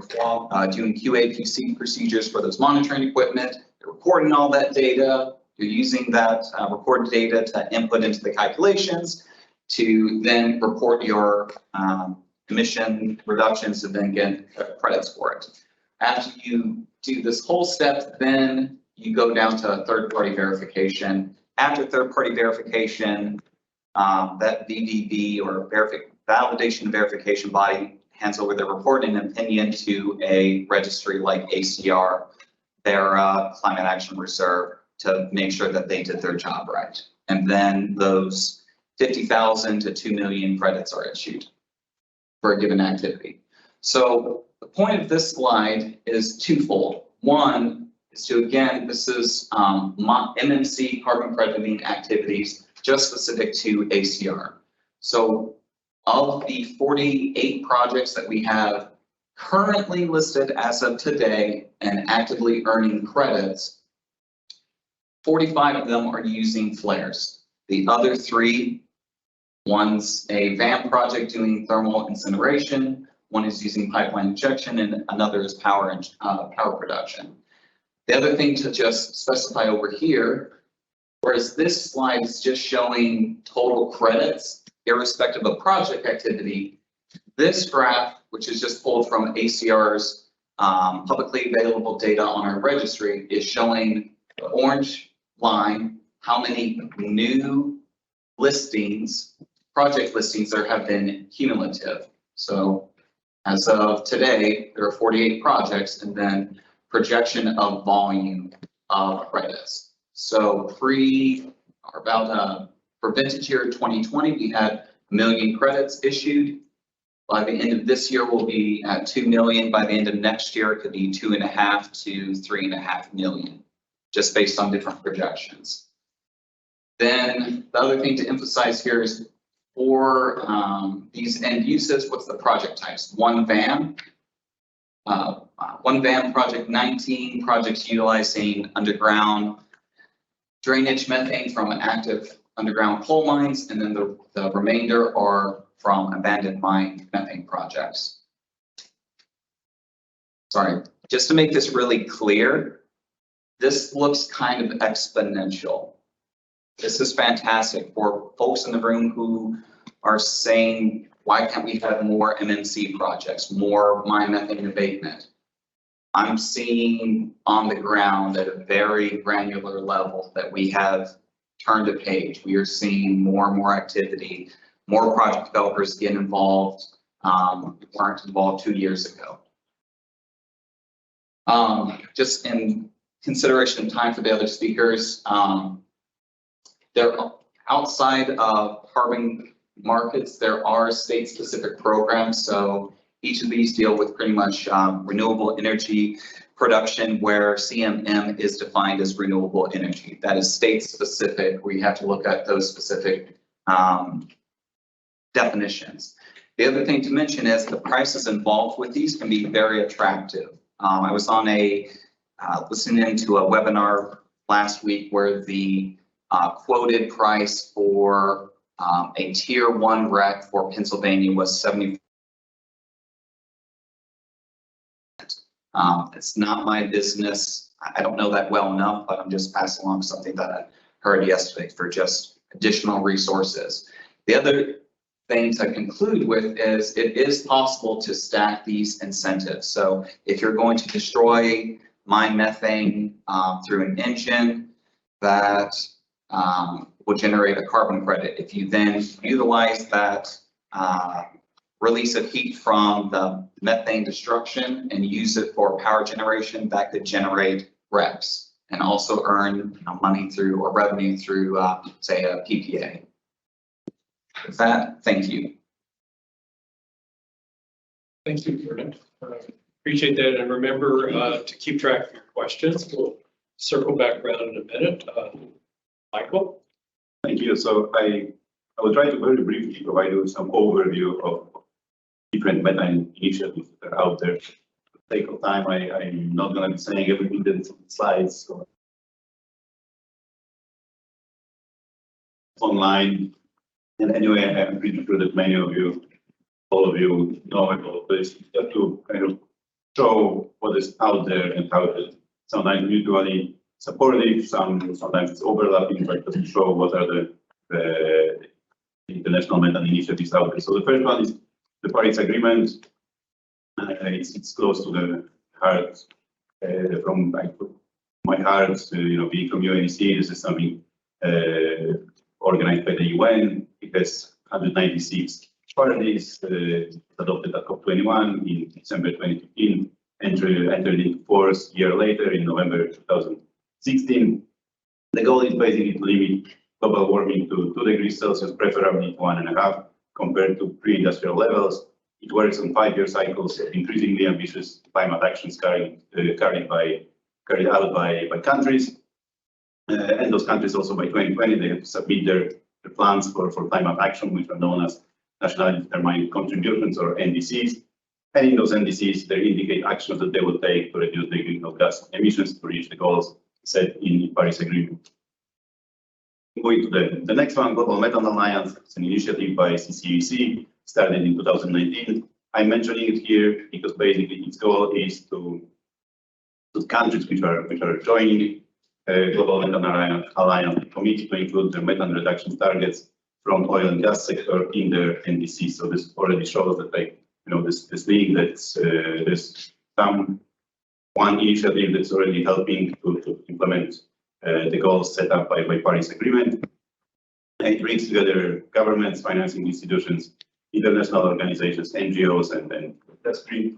doing QA/QC procedures for those monitoring equipment. You're recording all that data. You're using that recorded data to input into the calculations to then report your emission reductions and then get credits for it. After you do this whole step, then you go down to third-party verification. After third-party verification, that VDB or validation verification body hands over their report and opinion to a registry like ACR, their Climate Action Reserve, to make sure that they did their job right. And then those 50,000 to 2 million credits are issued for a given activity. So the point of this slide is twofold. One is to, again, this is MMC carbon crediting activities just specific to ACR. So of the 48 projects that we have currently listed as of today and actively earning credits, 45 of them are using flares. The other 3, one's a VAM project doing thermal incineration, one is using pipeline injection, and another is power production. The other thing to just specify over here, whereas this slide is just showing total credits, irrespective of project activity, this graph, which is just pulled from ACR's publicly available data on our registry, is showing the orange line, how many new listings, project listings there have been cumulative. So as of today, there are 48 projects, and then projection of volume of credits. So for vintage year 2020, we had 1 million credits issued. By the end of this year, we'll be at 2 million. By the end of next year, it could be 2.5 to 3.5 million, just based on different projections. Then the other thing to emphasize here is for these end uses, what's the project types? One VAM project, 19 projects utilizing underground drainage methane from active underground coal mines, and then the remainder are from abandoned mine methane projects. Sorry, just to make this really clear, this looks kind of exponential. This is fantastic for folks in the room who are saying, why can't we have more MMC projects, more mine methane abatement? I'm seeing on the ground at a very granular level that we have turned a page. We are seeing more and more activity, more project developers get involved, weren't involved 2 years ago. Just in consideration of time for the other speakers, there Outside of carbon markets, there are state-specific programs. So each of these deal with pretty much renewable energy production, where CMM is defined as renewable energy. That is state-specific. We have to look at those specific definitions. The other thing to mention is the prices involved with these can be very attractive. I was on listening to a webinar last week where the quoted price for a tier 1 REC for Pennsylvania was 70. It's not my business. I don't know that well enough, but I'm just passing along something that I heard yesterday for just additional resources. The other thing to conclude with is it is possible to stack these incentives. So if you're going to destroy mine methane through an engine that will generate a carbon credit, if you then utilize that release of heat from the methane destruction and use it for power generation, that could generate RECs and also earn money through or revenue through, say, a PPA. With that, thank you. Thank you, Vernon. Appreciate that. And remember to keep track of your questions. We'll circle back around in a minute. Michael? Thank you. So I will try to very briefly provide you some overview of different methane initiatives that are out there. For the sake of time, I'm not going to be saying everything that's on the slides. So online. And anyway, I'm pretty sure that many of you, all of you know about this. Just to kind of show what is out there and how it is sometimes mutually supportive, sometimes it's overlapping, but to show what are the international methane initiatives out there. So the first one is the Paris Agreement. It's close to the heart, from my heart, being from UNEC. This is something organized by the UN. It has 196 parties, adopted at COP21 in December 2015, entered into force a year later in November 2016. The goal is basically to limit global warming to 2 degrees Celsius, preferably 1.5, compared to pre-industrial levels. It works on 5-year cycles of increasingly ambitious climate actions carried out by countries. And those countries also by 2020, they have to submit their plans for climate action, which are known as nationally determined contributions, or NDCs. And in those NDCs, they indicate actions that they will take to reduce the greenhouse gas emissions to reach the goals set in the Paris Agreement. Going to the next one, Global Methane Alliance. It's an initiative by CCEC, started in 2019. I'm mentioning it here because basically its goal is to countries which are joining Global Methane Alliance commit to include the methane reduction targets from oil and gas sector in their NDC. So this already shows that this link that there's one initiative that's already helping to implement the goals set up by Paris Agreement. And it brings together governments, financing institutions, international organizations, NGOs, and industry.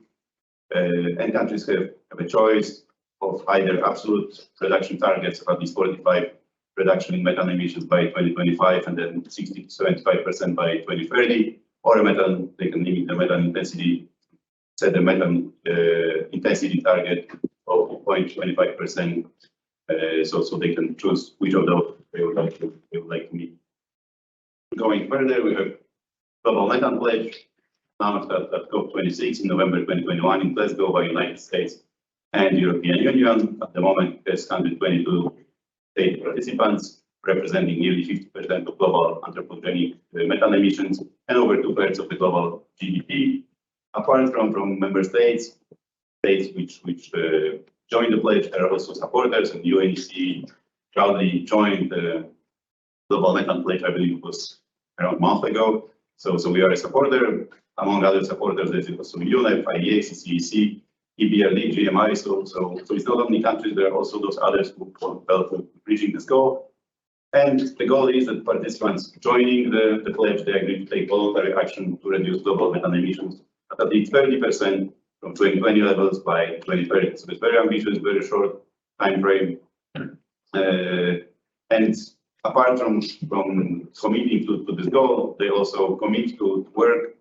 And countries have a choice of either absolute reduction targets of at least 45% reduction in methane emissions by 2025 and then 60 to 75% by 2030, or they can limit the methane intensity, set the methane intensity target of 0.25%, so they can choose which of those they would like to meet. Going further, we have Global Methane Pledge, announced at COP26 in November 2021 in Glasgow by United States and European Union. At the moment, there's 122 state participants, representing nearly 50% of global anthropogenic methane emissions and over 2/3 of the global GDP. Apart from member states which joined the pledge are also supporters, and UNEC proudly joined the Global Methane Pledge, I believe it was around a month ago. So we are a supporter. Among other supporters, there's also UNEP, IEA, CCEC, EBRD, GMI. So it's not only countries, there are also those others who help with reaching this goal. And the goal is that participants joining the pledge, they agree to take voluntary action to reduce global methane emissions at least 30% from 2020 levels by 2030. So it's very ambitious, very short time frame. And apart from committing to this goal, they also commit to work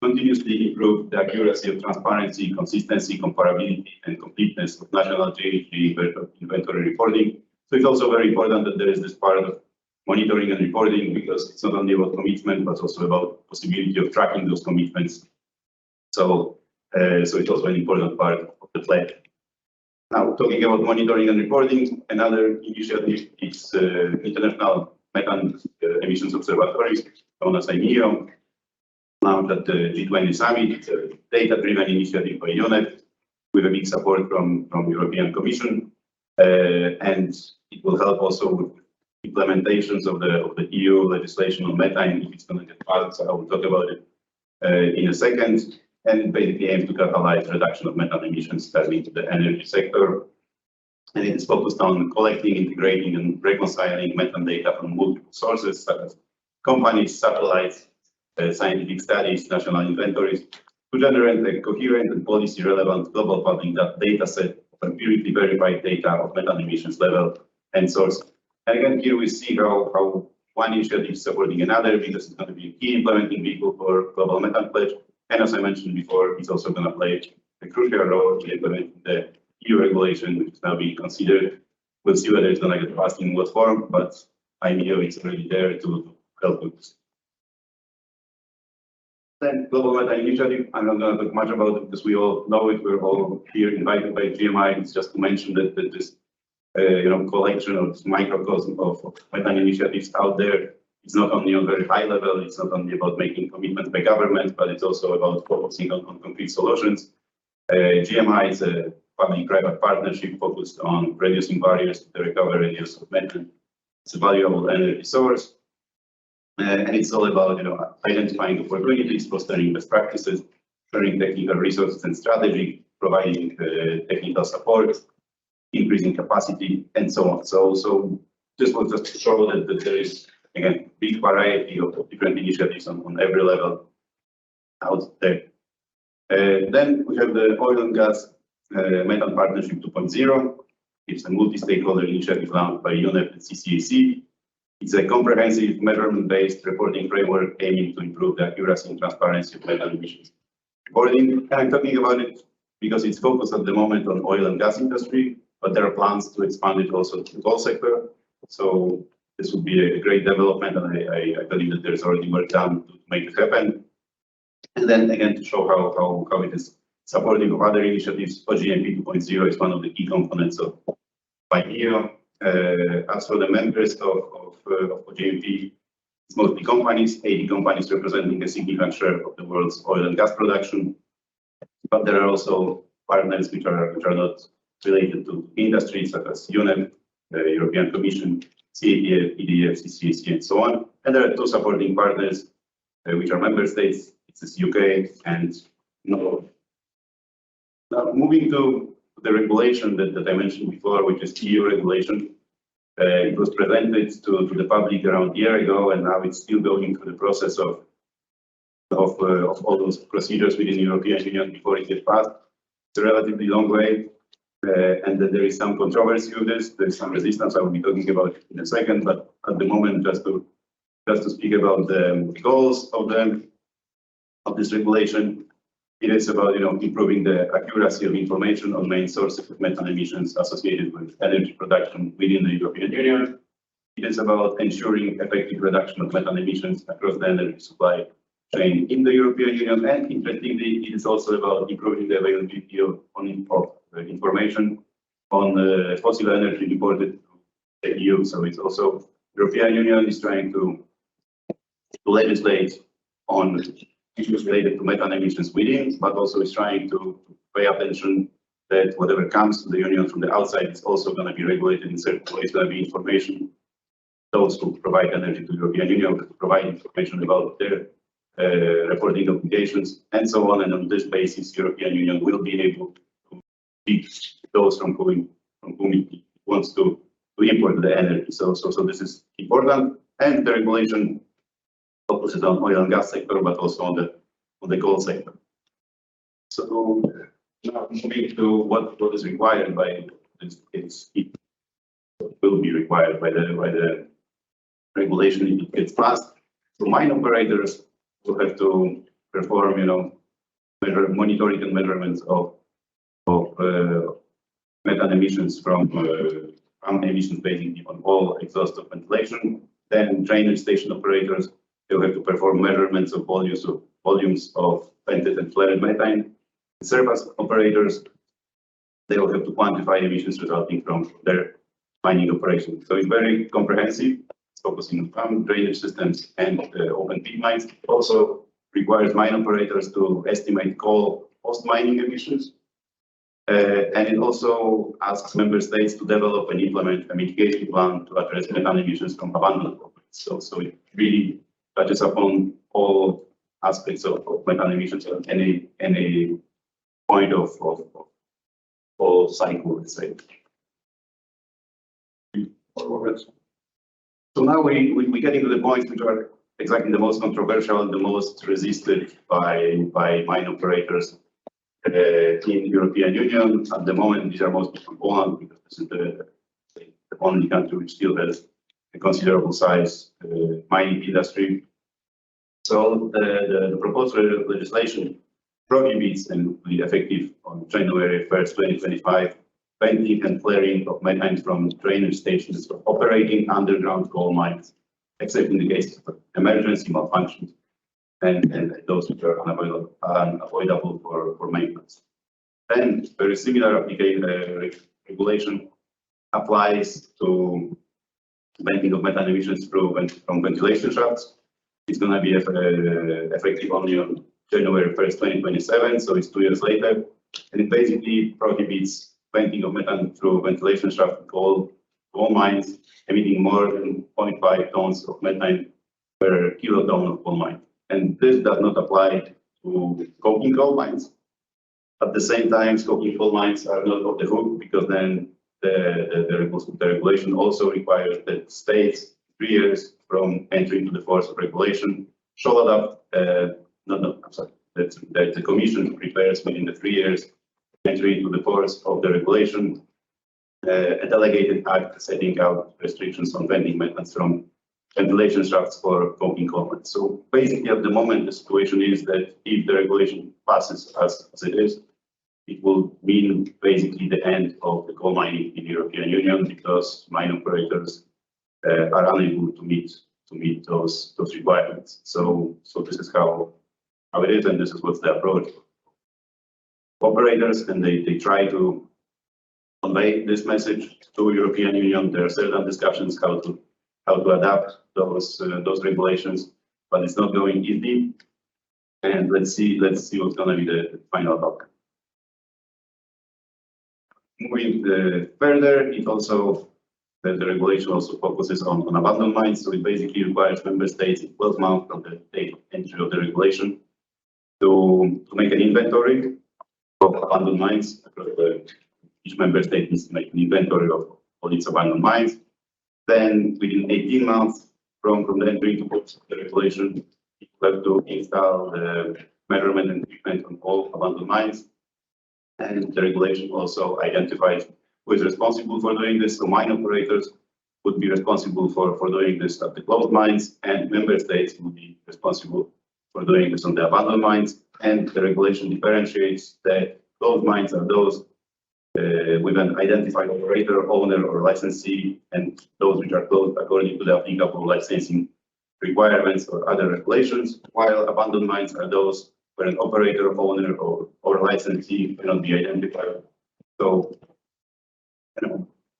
continuously improve the accuracy of transparency, consistency, comparability, and completeness of national GHG inventory reporting. So it's also very important that there is this part of monitoring and reporting, because it's not only about commitment, but also about possibility of tracking those commitments. So, so it's also an important part of the plan. Now, talking about monitoring and reporting, another initiative is International Methane Emissions Observatory, known as IMEO, launched at the G20 Summit. It's a data-driven initiative by UNEP with a big support from European Commission, and it will help also with implementations of the EU legislation on methane if it's going to get passed. So I will talk about it in a second. And it basically aims to catalyze reduction of methane emissions starting to the energy sector. And it is focused on collecting, integrating, and reconciling methane data from multiple sources, such as companies, satellites, scientific studies, national inventories, to generate a coherent and policy-relevant global public data set of empirically verified data of methane emissions level and source. And again, here we see how one initiative is supporting another, because it's going to be a key implementing vehicle for global methane pledge. And as I mentioned before, it's also going to play a crucial role in implementing the EU regulation, which is now being considered. We'll see whether it's going to get passed in what form, but IMEO is already there to help with this. Then Global Methane Initiative, I'm not going to talk much about it because we all know it. We're all here invited by GMI. It's just to mention that this collection of this microcosm of methane initiatives out there. It's not only on very high level, it's not only about making commitments by government, but it's also about focusing on concrete solutions. GMI is a public-private partnership focused on reducing barriers to the recovery and use of methane. It's a valuable energy source. And it's all about identifying opportunities, fostering best practices, sharing technical resources and strategy, providing technical support, increasing capacity, and so on. So this was just to show that there is, again, big variety of different initiatives on every level out there. Then we have the Oil and Gas Methane Partnership 2.0. It's a multi-stakeholder initiative launched by UNEP and CCAC. It's a comprehensive measurement-based reporting framework aiming to improve the accuracy and transparency of methane emissions reporting. And I'm talking about it because it's focused at the moment on oil and gas industry, but there are plans to expand it also to the coal sector. So this would be a great development, and I believe that there's already work done to make it happen. And then again, to show how it is supportive of other initiatives, OGMP 2.0 is one of the key components of IMEO. As for the members of OGMP, it's mostly companies, 80 companies representing a significant share of the world's oil and gas production. But there are also partners which are not related to industry, such as UNEP, the European Commission, CATF, EDF, CCAC, and so on. And there are two supporting partners, which are member states. It's the UK and Norway. Now, moving to the regulation that I mentioned before, which is EU regulation. It was presented to the public around a year ago, and now it's still going through the process of all those procedures within the European Union before it gets passed. It's a relatively long way, and then there is some controversy with this. There's some resistance. I will be talking about it in a second, but at the moment, just to speak about the goals of this regulation. It is about improving the accuracy of information on main sources of methane emissions associated with energy production within the European Union. It is about ensuring effective reduction of methane emissions across the energy supply chain in the European Union. And interestingly, it is also about improving the availability of information on fossil energy imported to the EU. So it's also European Union is trying to legislate on issues related to methane emissions within, but also is trying to pay attention that whatever comes to the Union from the outside is also going to be regulated in certain ways. Going to be information, those who provide energy to the European Union to provide information about their reporting obligations and so on. And on this basis, European Union will be able to pick those from whom it wants to import the energy. So this is important, and the regulation focuses on oil and gas sector, but also on the coal sector. So now moving to what is required by this, it will be required by the regulation if it gets passed. So mine operators will have to perform, monitoring and measurements of methane emissions from emissions basically on all exhaust of ventilation. Then drainage station operators, they'll have to perform measurements of volumes of vented and flared methane. Surface operators, they will have to quantify emissions resulting from their mining operations. So it's very comprehensive, it's focusing on pump, drainage systems, and open pit mines. It also requires mine operators to estimate coal post-mining emissions. And it also asks member states to develop and implement a mitigation plan to address methane emissions from abandoned properties. So it really touches upon all aspects of methane emissions at any point of whole cycle, let's say. So now we get into the points which are exactly the most controversial and the most resisted by mine operators in European Union. At the moment, these are mostly from Poland, because this is the only country which still has a considerable size mining industry. So the proposed legislation prohibits and will be effective on January 1st, 2025, venting and flaring of methane from drainage stations operating underground coal mines, except in the case of emergency malfunctions and those which are unavoidable for maintenance. Then very similar regulation applies to venting of methane emissions from ventilation shafts. It's going to be effective only on January 1st, 2027, so it's 2 years later. And it basically prohibits venting of methane through ventilation shaft coal mines emitting more than 0.5 tons of methane per kiloton of coal mine. And this does not apply to coking coal mines. At the same time, coking coal mines are not off the hook, because then the regulation also requires that states, 3 years from entry into the force of regulation, shall adopt, that the Commission prepares within the 3 years entry into the force of the regulation, a delegated act setting out restrictions on venting methods from ventilation shafts for coking coal mines. So basically, at the moment, the situation is that if the regulation passes as it is, it will mean basically the end of the coal mining in the European Union, because mine operators are unable to meet those requirements. So this is how it is, and this is what's the approach of operators, and they try to convey this message to European Union. There are certain discussions how to adapt those regulations, but it's not going easy. And let's see what's going to be the final outcome. Moving further, the regulation also focuses on abandoned mines, so it basically requires member states in 12 months from the date of entry of the regulation to make an inventory of abandoned mines. Each member state needs to make an inventory of all its abandoned mines. Then within 18 months from the entry into force of the regulation, you have to install the measurement and treatment on all abandoned mines. And the regulation also identifies who is responsible for doing this. So mine operators would be responsible for doing this at the closed mines, and member states would be responsible for doing this on the abandoned mines. And the regulation differentiates that closed mines are those with an identified operator, owner, or licensee, and those which are closed according to the applicable licensing requirements or other regulations, while abandoned mines are those where an operator, owner, or licensee cannot be identified. So,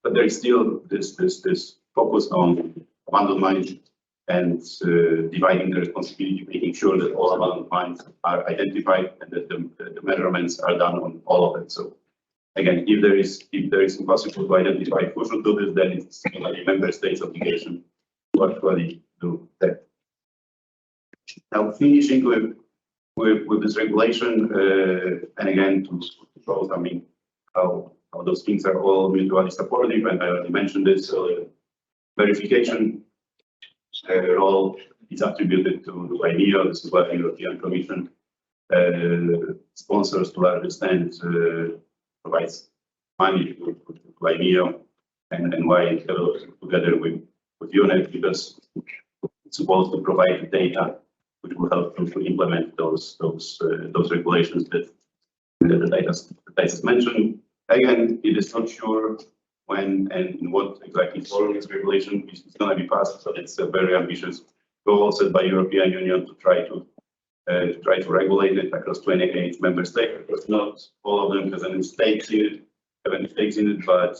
but there is still this focus on abandoned mines and dividing the responsibility, making sure that all abandoned mines are identified and that the measurements are done on all of them. So again, if there is impossible to identify who should do this, then it's a member state's obligation to actually do that. Now, finishing with this regulation, and again to show something how those things are all mutually supportive, and I already mentioned this. So verification role is attributed to IMEO. This is what the European Commission sponsors to large extent, provides money to IMEO, and why it develops together with UNEP because it's supposed to provide data which will help them to implement those regulations that I just mentioned. Again, it is not sure when and in what exactly form this regulation is going to be passed, but it's a very ambitious goal set by European Union to try to regulate it across 28 member states. Because not all of them have any stakes in it, but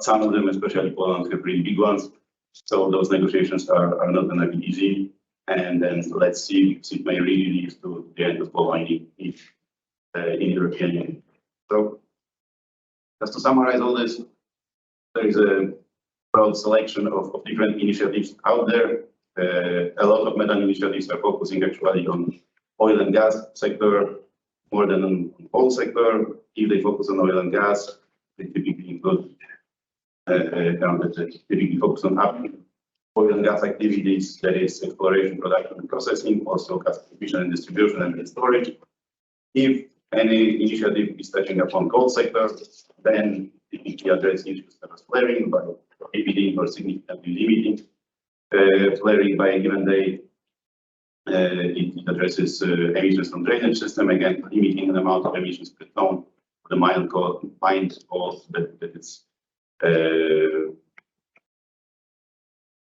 some of them, especially Poland, have really big ones. So those negotiations are not going to be easy. And then let's see if it may really lead to the end of Poland in European Union. So just to summarize all this, there is a broad selection of different initiatives out there. A lot of methane initiatives are focusing actually on oil and gas sector more than on coal sector. If they focus on oil and gas, they typically include typically focus on oil and gas activities, that is exploration, production, and processing, also gas transmission and distribution and storage. If any initiative is touching upon coal sector, then typically address issues such as flaring by prohibiting or significantly limiting flaring by a given day. It addresses emissions from drainage system, again limiting the amount of emissions per ton. The mine code that it's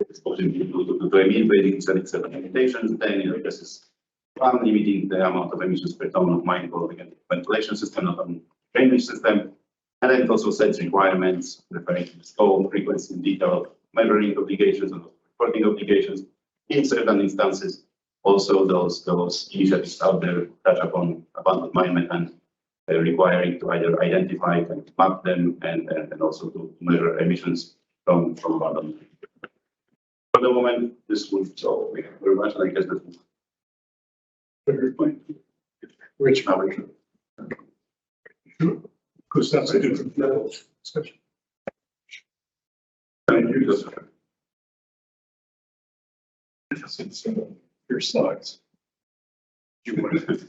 exposing people to emit certain limitations. Then it addresses limiting the amount of emissions per ton of mine code, again ventilation system, not on drainage system. And then it also sets requirements referring to the scope, frequency, and detail of measuring obligations and reporting obligations in certain instances. Also, those initiatives out there touch upon abandoned mine methane, requiring to either identify and map them and also to measure emissions from abandoned mine. For the moment, this will so we have very much, and I guess that will point. Rich. Because that's a different level of discussion. Thank you. Since your slides. You want to.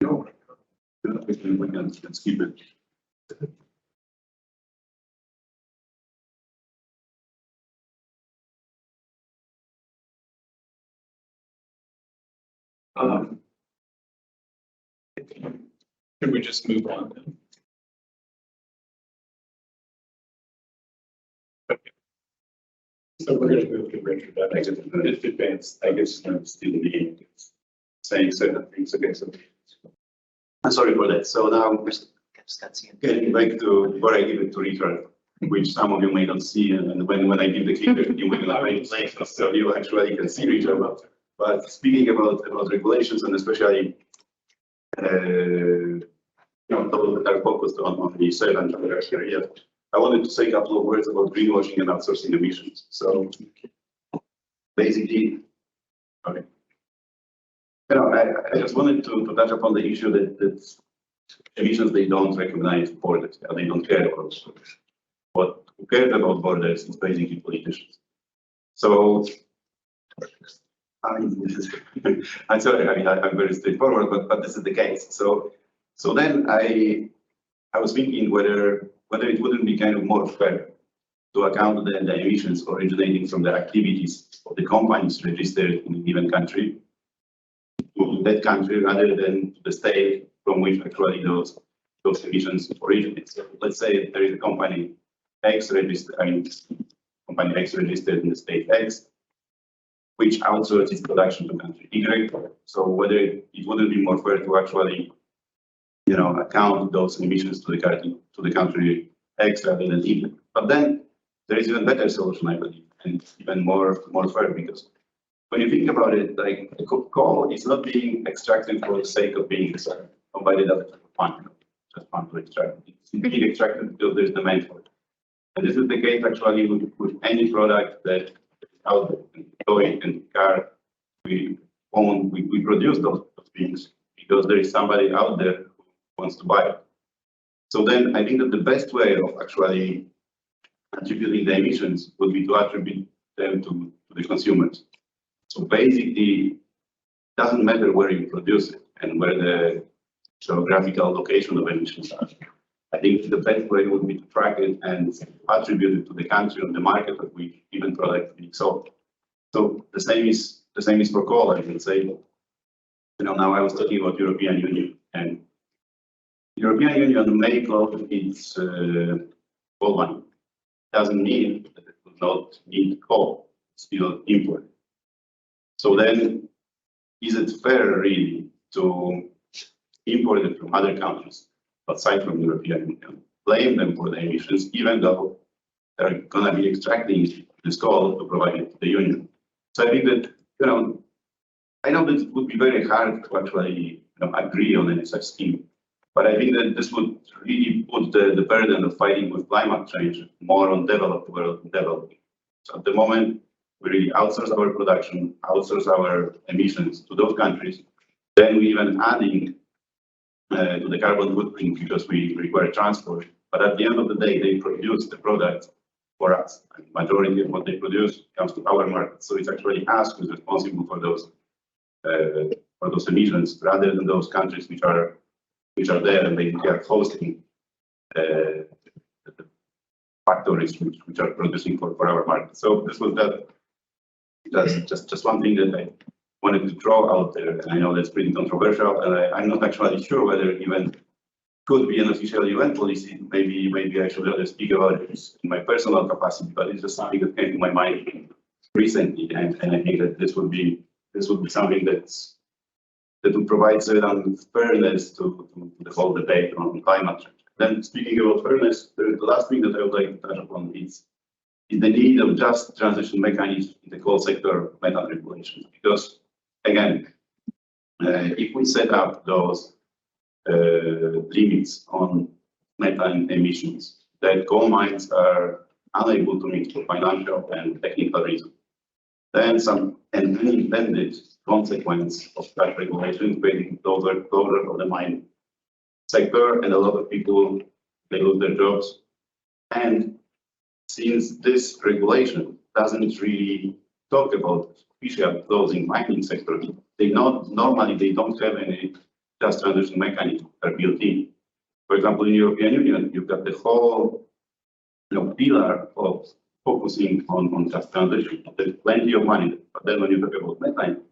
No. We can skip it. Can we just move on then? So we're going to move to Richard. I think it's advanced. I guess it's still the saying certain things against them. I'm sorry for that. So now getting back to before I give it to Richard, which some of you may not see, and when I give the clicker, you will not play, so you actually can see Richard. But speaking about regulations and especially those that are focused on the soil and water area, I wanted to say a couple of words about greenwashing and outsourcing emissions. So basically, okay. I just wanted to touch upon the issue that emissions, they don't recognize borders, they don't care about borders. What who cares about borders is basically politicians. So I'm sorry, I'm very straightforward, but this is the case. So then I was thinking whether it wouldn't be kind of more fair to account the emissions originating from the activities of the companies registered in a given country to that country rather than to the state from which actually those emissions originate. So let's say there is a company X registered, company X registered in the state X, which outsources its production to country Y. So whether it wouldn't be more fair to actually, account those emissions to the country X rather than Y. But then there is even better solution, I believe, and even more fair, because when you think about it, like coal is not being extracted for the sake of being extracted, provided that it's fun, just fun to extract. It's being extracted because there's demand for it. And this is the case actually with any product that is out there, toy and car, we produce those things because there is somebody out there who wants to buy it. So then I think that the best way of actually attributing the emissions would be to attribute them to the consumers. So basically, it doesn't matter where you produce it and where the geographical location of emissions are. I think the best way would be to track it and attribute it to the country or the market of which even product being sold. So the same is for coal, I can say. Now I was talking about European Union, and European Union may close its coal mine. Doesn't mean that it will not need coal, still import. So then, is it fair really to import it from other countries outside from the European Union, blame them for the emissions, even though they're going to be extracting this coal to provide it to the Union? So I think that, I know that it would be very hard to actually agree on any such scheme, but I think that this would really put the burden of fighting with climate change more on developed world and developing. So at the moment, we really outsource our production, outsource our emissions to those countries. Then we even adding to the carbon footprint because we require transport. But at the end of the day, they produce the product for us. And majority of what they produce comes to our market. So it's actually us who's responsible for those emissions, rather than those countries which are there and they are hosting the factories which are producing for our market. So this was just one thing that I wanted to draw out there, and I know that's pretty controversial, and I'm not actually sure whether it even could be an official UN policy. Maybe I should rather speak about it in my personal capacity, but it's just something that came to my mind recently, and I think that this would be something that would provide certain fairness to the whole debate on climate change. Then speaking about fairness, the last thing that I would like to touch upon is the need of just transition mechanisms in the coal sector methane regulations. Because again, if we set up those limits on methane emissions that coal mines are unable to meet for financial and technical reasons, then some unintended consequence of that regulation creating closure of the mine sector, and a lot of people, they lose their jobs. And since this regulation doesn't really talk about official closing mining sector, normally they don't have any just transition mechanism that are built in. For example, in European Union, you've got the whole pillar of focusing on just transition. There's plenty of money, but then when you talk about methane,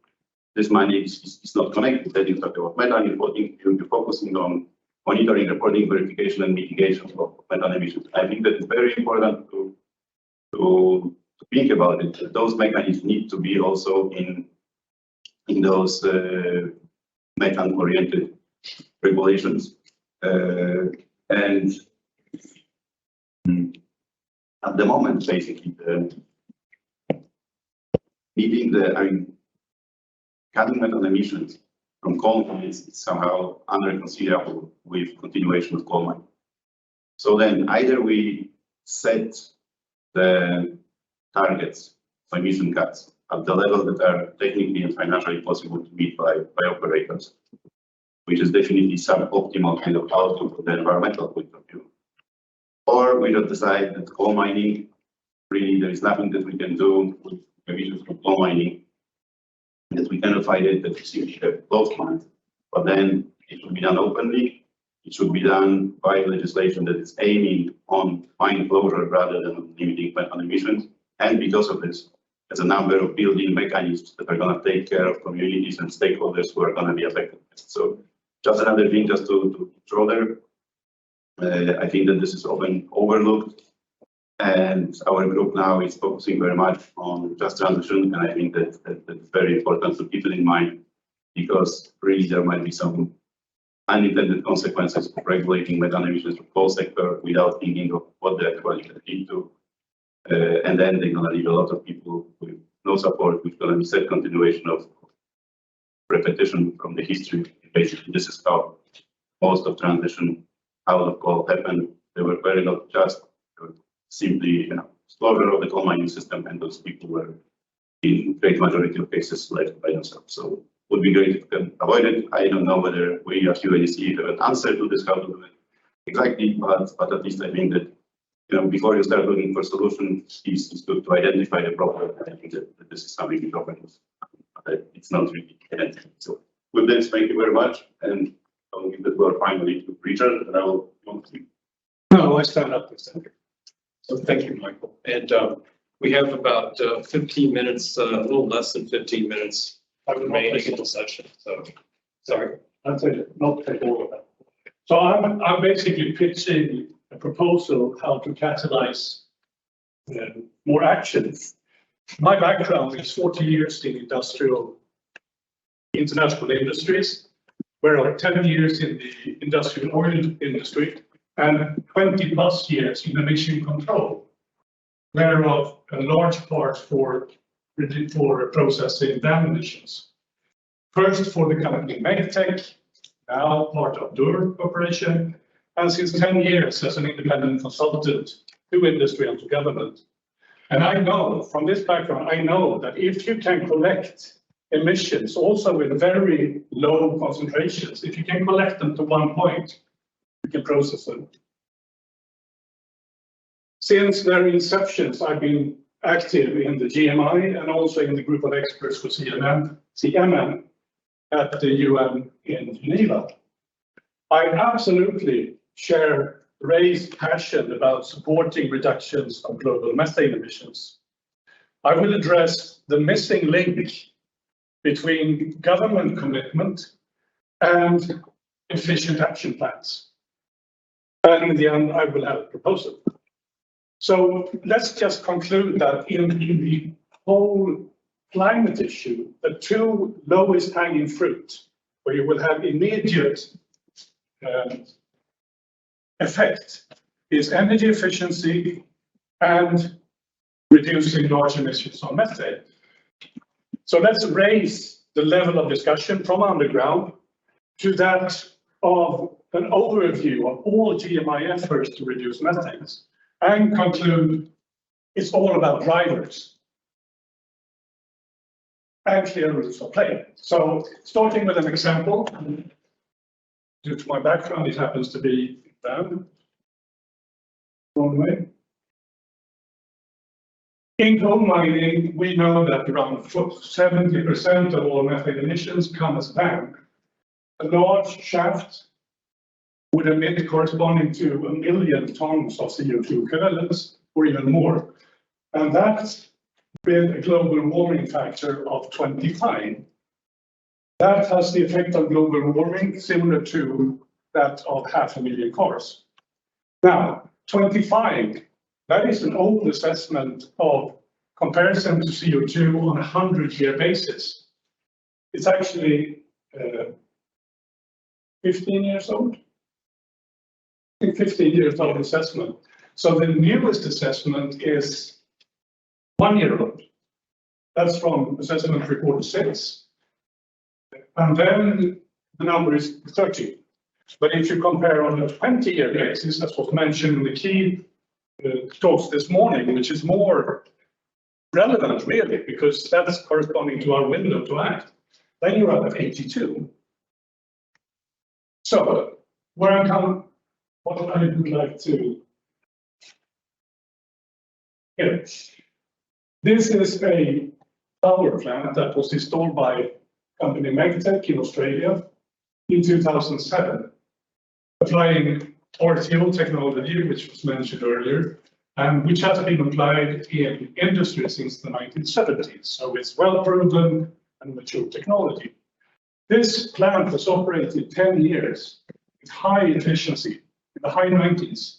this money is not connected. Then you talk about methane reporting, you're focusing on monitoring, reporting, verification, and mitigation of methane emissions. I think that it's very important to think about it. Those mechanisms need to be also in those methane-oriented regulations. And at the moment, basically, cutting methane emissions from coal mines is somehow unreconcilable with continuation of coal mining. So then either we set the targets for emission cuts at the level that are technically and financially possible to meet by operators, which is definitely suboptimal kind of outcome from the environmental point of view. Or we just decide that coal mining, really there is nothing that we can do with emissions from coal mining, that we cannot fight it, that we simply have closed mines. But then it should be done openly. It should be done by legislation that is aiming on mine closure rather than limiting methane emissions. And because of this, there's a number of building mechanisms that are going to take care of communities and stakeholders who are going to be affected. So just another thing just to throw there. I think that this is often overlooked, and our group now is focusing very much on just transition, and I think that it's very important to keep it in mind, because really there might be some unintended consequences of regulating methane emissions from coal sector without thinking of what they actually can lead to. And then they're going to leave a lot of people with no support, which is going to be set continuation of repetition from the history. Basically, this is how most of transition out of coal happened. They were very not just simply closure of the coal mining system, and those people were in great majority of cases left by themselves. So it would be great if we can avoid it. I don't know whether we as UNEC have an answer to this, how to do it exactly, but at least I think that before you start looking for solutions, it's good to identify the problem. And I think that this is something we often use. It's not really identified. So with this, thank you very much, and I'll give the floor finally to Richard, and I will speak. No, I stand up instead. So thank you, Michael. And we have about 15 minutes, a little less than 15 minutes I will not remaining take in it. the session. So, sorry. I'll not take all of that. So I'm basically pitching a proposal how to catalyze more actions. My background is 40 years in international industries, where 10 years in the industrial oil industry and 20 plus years in emission control, whereof a large part for processing dam emissions. First for the company Methane, now part of Dur Corporation, and since 10 years as an independent consultant to industry and to government. And I know from this background, I know that if you can collect emissions also with very low concentrations, if you can collect them to one point, you can process them. Since their inceptions, I've been active in the GMI and also in the group of experts for CMM at the UN in Geneva. I absolutely share Ray's passion about supporting reductions of global methane emissions. I will address the missing link between government commitment and efficient action plans. And in the end, I will have a proposal. So let's just conclude that in the whole climate issue, the two lowest hanging fruit, where you will have immediate effect, is energy efficiency and reducing large emissions on methane. So let's raise the level of discussion from underground to that of an overview of all GMI efforts to reduce methane, and conclude it's all about drivers and clear rules of play. So starting with an example, due to my background, it happens to be down. Wrong way. In coal mining, we know that around 70% of all methane emissions come as van. A large shaft would emit corresponding to 1 million tons of CO2 equivalents, or even more. And that's with a global warming factor of 25. That has the effect of global warming similar to that of 500,000 cars. Now, 25, that is an old assessment of comparison to CO2 on a 100-year basis. It's actually 15 years old. 15 years old assessment. So the newest assessment is 1 year old. That's from assessment report 6. And then the number is 30. But if you compare on a 20-year basis, that's what mentioned in the key talks this morning, which is more relevant really, because that's corresponding to our window to act, then you're up at 82. So where I come, what I would like to here. This is a power plant that was installed by company Megtech in Australia in 2007, applying RTO technology, which was mentioned earlier, and which has been applied in industry since the 1970s. So it's well proven and mature technology. This plant was operated 10 years with high efficiency in the high 90s.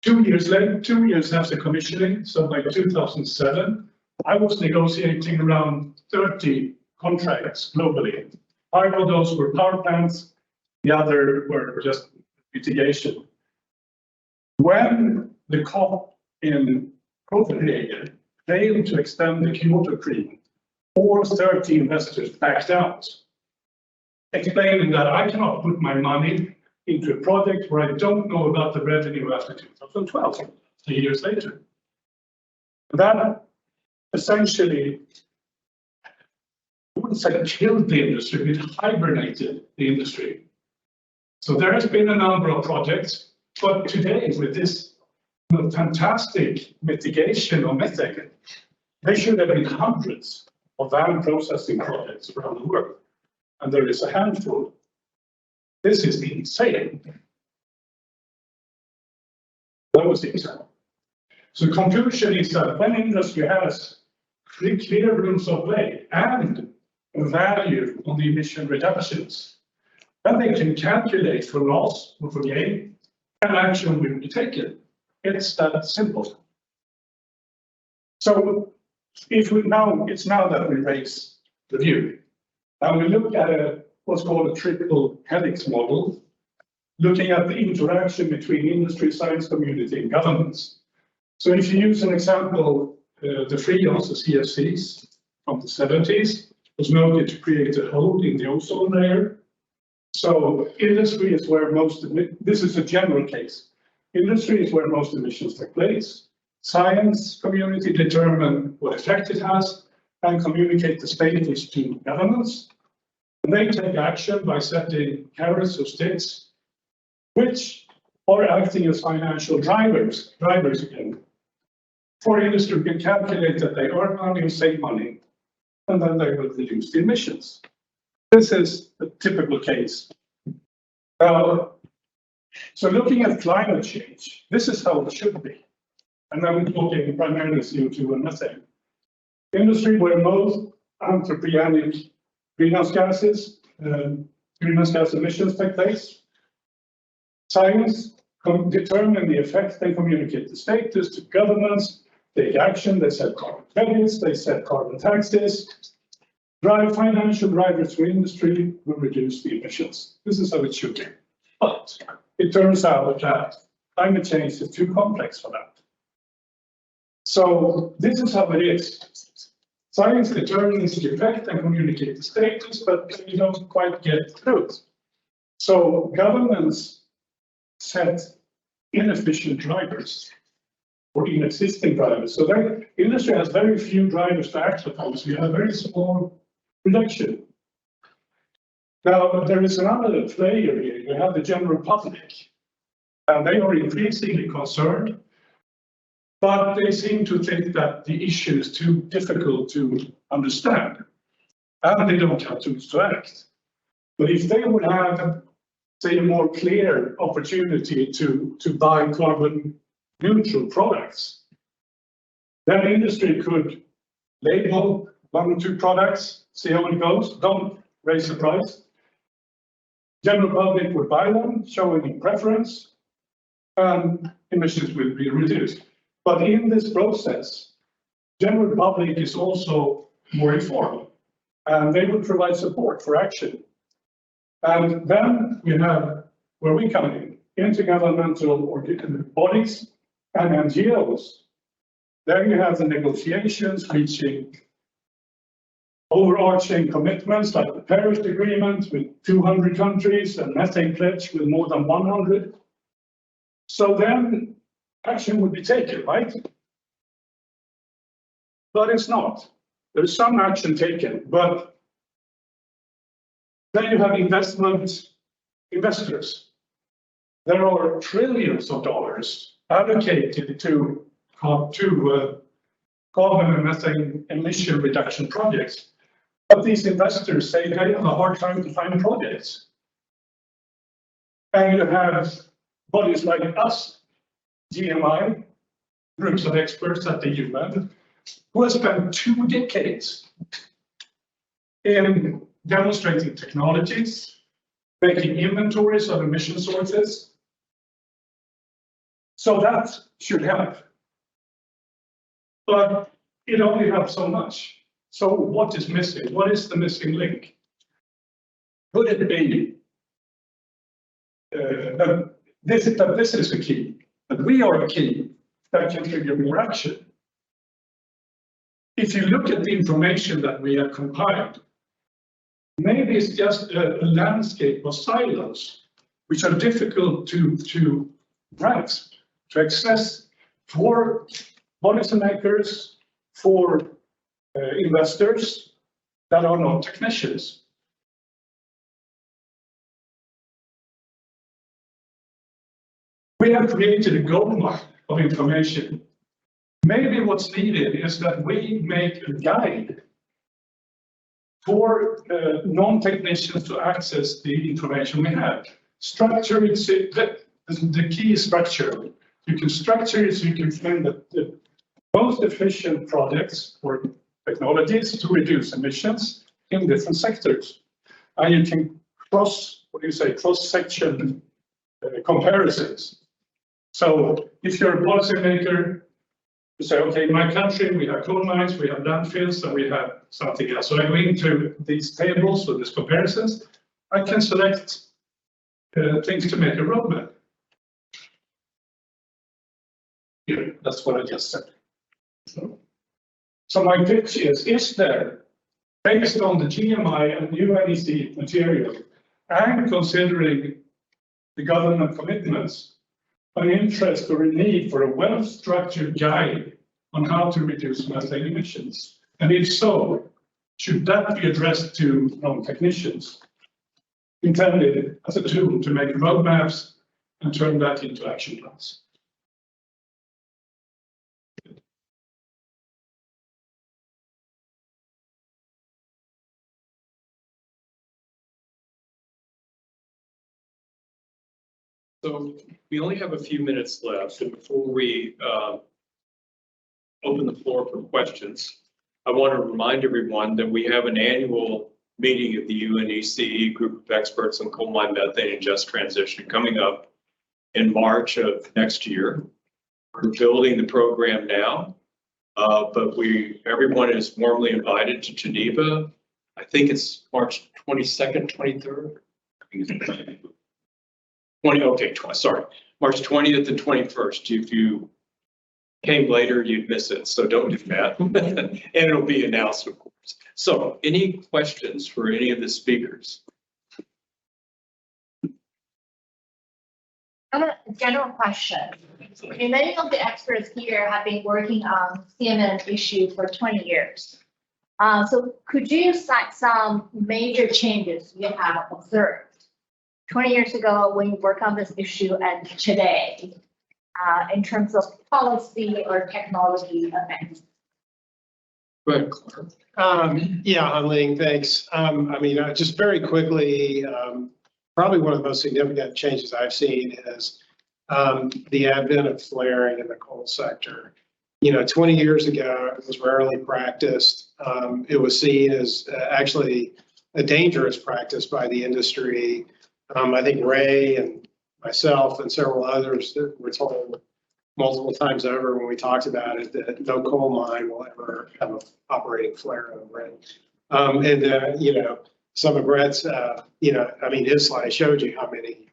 2 years later, 2 years after commissioning, so by 2007, I was negotiating around 30 contracts globally. 5 of those were power plants, the other were just mitigation. When the COP in Copenhagen failed to extend the Kyoto Agreement, all 30 investors backed out, explaining that I cannot put my money into a project where I don't know about the revenue after 2012, 3 years later. That essentially, I wouldn't say killed the industry, it hibernated the industry. So there has been a number of projects, but today with this fantastic mitigation of methane, there should have been hundreds of van processing projects around the world, and there is a handful. This is insane. lowest example. So conclusion is that when industry has clear rules of play and a value on the emission reductions, then they can calculate for loss or for gain, and action will be taken. It's that simple. So it's now that we raise the view. And we look at what's called a triple helix model, looking at the interaction between industry, science community, and governments. So if you use an example, the freons, the CFCs from the 70s, was noted to create a hole in the ozone layer. So industry is where this is a general case. Industry is where most emissions take place. Science community determine what effect it has and communicate the status to governments. And they take action by setting carrots or sticks, which are acting as financial drivers again. For industry, we can calculate that they earn money and save money, and then they will reduce the emissions. This is a typical case. So looking at climate change, this is how it should be. And I'm talking primarily CO2 and methane. Industry where most anthropogenic greenhouse gas emissions take place. Science determine the effect, they communicate the status to governments, take action, they set carbon credits, they set carbon taxes. Financial drivers for industry will reduce the emissions. This is how it should be. But it turns out that climate change is too complex for that. So this is how it is. Science determines the effect and communicates the status, but you don't quite get through it. So governments set inefficient drivers or inexisting drivers. So industry has very few drivers to act upon, so you have very small reduction. Now, there is another player here. You have the general public, and they are increasingly concerned, but they seem to think that the issue is too difficult to understand, and they don't have tools to act. But if they would have, say, a more clear opportunity to buy carbon neutral products, then industry could label 1 or 2 products, see how it goes, don't raise the price. General public would buy them, showing a preference, and emissions will be reduced. But in this process, general public is also more informed, and they would provide support for action. And then we have where we come in, intergovernmental bodies and NGOs. There you have the negotiations reaching overarching commitments like the Paris Agreement with 200 countries and Methane Pledge with more than 100. So then action would be taken, right? But it's not. There is some action taken, but then you have investors. There are trillions of dollars allocated to carbon and methane emission reduction projects. But these investors say they have a hard time to find projects. And you have bodies like us, GMI, groups of experts at the UN, who have spent 2 decades in demonstrating technologies, making inventories of emission sources. So that should help. But it only helps so much. So what is missing? What is the missing link? Could it be that this is the key, that we are a key that can trigger more action? If you look at the information that we have compiled, maybe it's just a landscape of silos, which are difficult to grasp, to access for policymakers, for investors that are not technicians. We have created a goldmine of information. Maybe what's needed is that we make a guide for non-technicians to access the information we have. Structure is the key structure. you can structure it so you can find the most efficient projects or technologies to reduce emissions in different sectors. And you can cross-section comparisons. So if you're a policymaker, you say, okay, in my country, we have coal mines, we have landfills, and we have something else. So I go into these tables or these comparisons. I can select things to make a roadmap. Here, that's what I just said. So my pitch is there, based on the GMI and UNEC material, and considering the government commitments, an interest or a need for a well-structured guide on how to reduce methane emissions? And if so, should that be addressed to non-technicians, intended as a tool to make roadmaps and turn that into action plans? So we only have a few minutes left, and before we open the floor for questions, I want to remind everyone that we have an annual meeting of the UNECE Group of Experts on Coal Mine Methane and Just Transition coming up in March of next year. We're building the program now, but everyone is warmly invited to Geneva. I think it's March 22nd, 23rd. Sorry, March 20th and 21st. If you came later, you'd miss it, so don't do that. And it'll be announced, of course. So any questions for any of the speakers? I have a general question. Many of the experts here have been working on CMM issue for 20 years. So could you cite some major changes you have observed 20 years ago when you work on this issue and today in terms of policy or technology events? Go ahead, Clark. Yeah, Han-Ling, thanks. Just very quickly, probably one of the most significant changes I've seen is the advent of flaring in the coal sector. 20 years ago, it was rarely practiced. It was seen as actually a dangerous practice by the industry. I think Ray and myself and several others were told multiple times over when we talked about it that no coal mine will ever have an operating flare over it. Some of Brett's, his slide showed you how many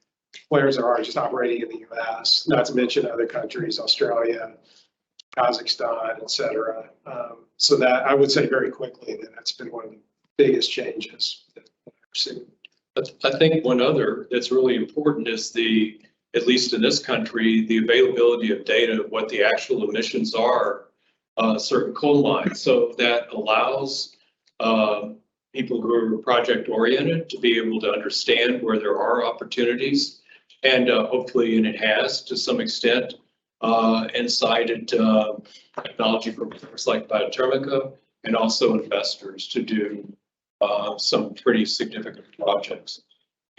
flares there are just operating in the US, not to mention other countries, Australia, Kazakhstan, et cetera. So that I would say very quickly that's been one of the biggest changes that I've seen. I think one other that's really important is at least in this country, the availability of data of what the actual emissions are certain coal mines. So that allows people who are project oriented to be able to understand where there are opportunities, and hopefully, and it has to some extent, incited technology providers like Biotermica and also investors to do some pretty significant projects.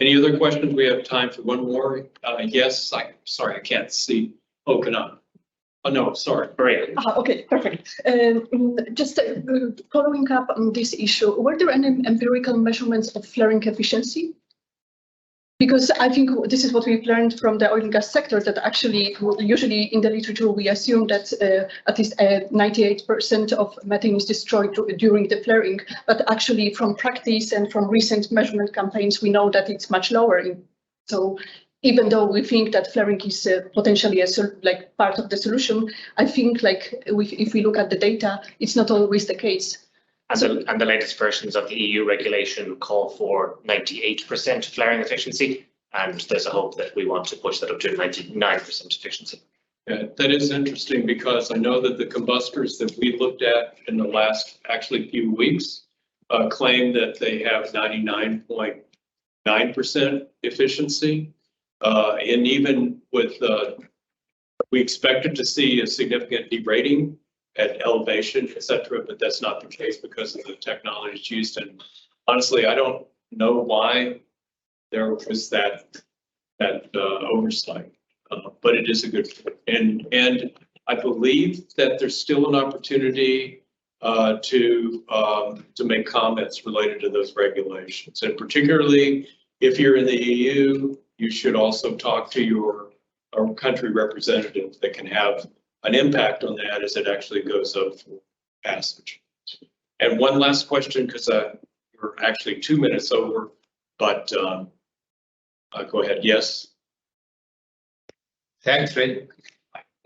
Any other questions? We have time for one more. Yes, sorry, I can't see. Oh, Kanan. Oh, no, sorry. Great. Okay, perfect. Just following up on this issue, were there any empirical measurements of flaring efficiency? Because I think this is what we've learned from the oil and gas sector, that actually, usually in the literature, we assume that at least 98% of methane is destroyed during the flaring. But actually, from practice and from recent measurement campaigns, we know that it's much lower. So even though we think that flaring is potentially part of the solution, I think if we look at the data, it's not always the case. And the latest versions of the EU regulation call for 98% flaring efficiency, and there's a hope that we want to push that up to 99% efficiency. Yeah, that is interesting because I know that the combustors that we looked at in the last few weeks claim that they have 99.9% efficiency. And even with, we expected to see a significant derating at elevation, et cetera, but that's not the case because of the technologies used. And honestly, I don't know why there was that oversight. But it is a good, and I believe that there's still an opportunity to make comments related to those regulations. And particularly if you're in the EU, you should also talk to your country representative that can have an impact on that as it actually goes up for passage. And one last question, because we're actually 2 minutes over, but go ahead. Yes. Thanks, Ray.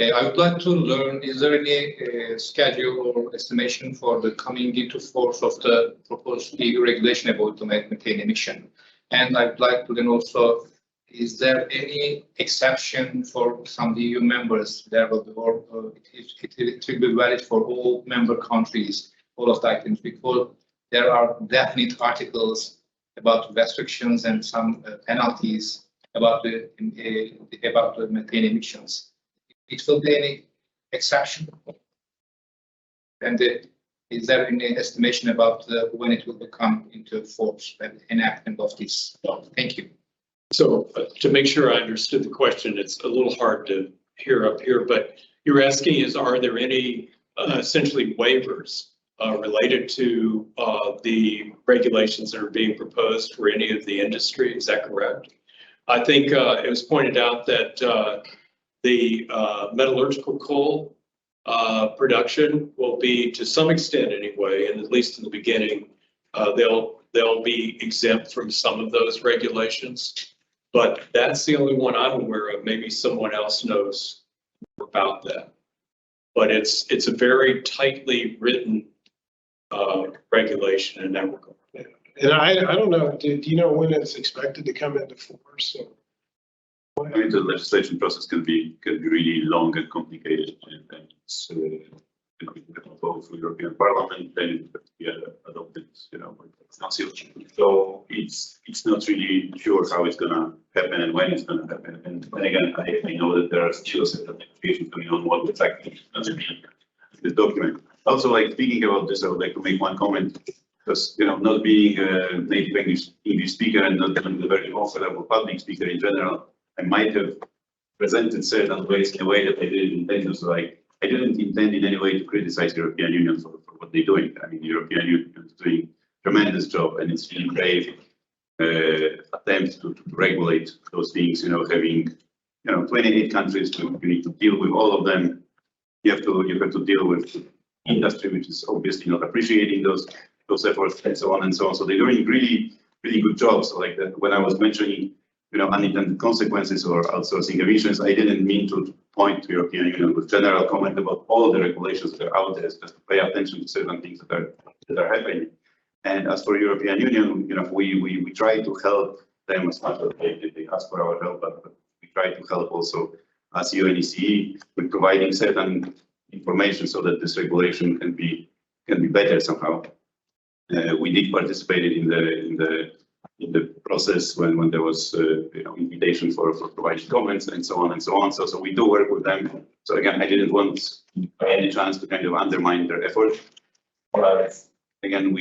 I would like to learn, is there any schedule or estimation for the coming into force of the proposed EU regulation about the methane emission? And I would like to then also, is there any exception for some EU members there will be, or it will be valid for all member countries, all of the items, because there are definite articles about restrictions and some penalties about the methane emissions. It will be any exception. And is there any estimation about when it will become into force and enactment of this law? Thank you. So to make sure I understood the question, it's a little hard to hear up here, but you're asking are there any essentially waivers related to the regulations that are being proposed for any of the industry? Is that correct? I think it was pointed out that the metallurgical coal production will be, to some extent anyway, and at least in the beginning, they'll be exempt from some of those regulations. But that's the only one I'm aware of. Maybe someone else knows more about that. But it's a very tightly written regulation in that regard. And I don't know, do you know when it's expected to come into force? I mean, the legislation process can be really long and complicated, and it's both European Parliament and adopted, Council. So it's not really sure how it's gonna happen and when it's gonna happen. And again, I know that there are still certain negotiations going on what exactly is going to be in the document. Also, like speaking about this, I would like to make one comment. Because not being a native English speaker and not being a very comfortable public speaker in general, I might have presented certain ways in a way that I didn't intend to. So I didn't intend in any way to criticize the European Union for what they're doing. I mean, the European Union is doing a tremendous job, and it's really brave attempt to regulate those things. Having 28 countries, you need to deal with all of them. You have to deal with industry, which is obviously not appreciating those efforts and so on and so on. So they're doing really, really good jobs. So like that, when I was mentioning, unintended consequences or outsourcing emissions, I didn't mean to point to European Union with general comment about all the regulations that are out there, just to pay attention to certain things that are happening. And as for European Union, we try to help them as much as they ask for our help, but we try to help also as UNECE with providing certain information so that this regulation can be better somehow. We did participate in the process when there was invitation for providing comments and so on and so on. So we do work with them. So again, I didn't want by any chance to kind of undermine their effort. But again,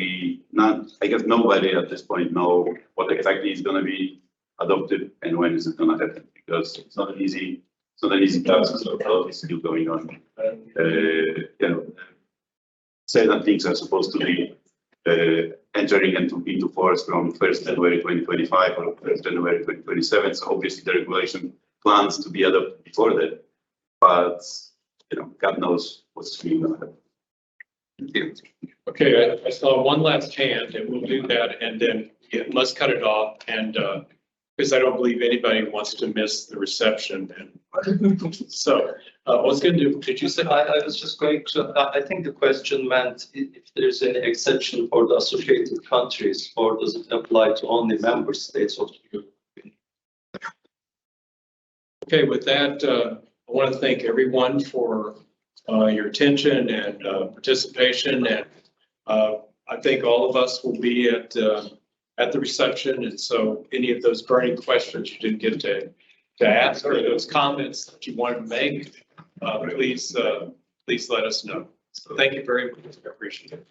I guess nobody at this point know what exactly is going to be adopted and when is it going to happen, because it's not an easy task. So a lot is still going on. Certain things are supposed to be entering into force from 1st January 2025 or 1st January 2027. So obviously the regulation plans to be adopted before that, but God knows what's going to happen. Okay, I saw one last hand, and we'll do that, and then let's cut it off. And because I don't believe anybody wants to miss the reception. And so I was going to do, did you say? I was just going to, I think the question meant if there's any exception for the associated countries, or does it apply to only member states of the European Union? Okay, with that, I want to thank everyone for your attention and participation. And I think all of us will be at the reception. And so any of those burning questions you didn't get to ask, or those comments that you wanted to make, please let us know. So thank you very much. I appreciate it.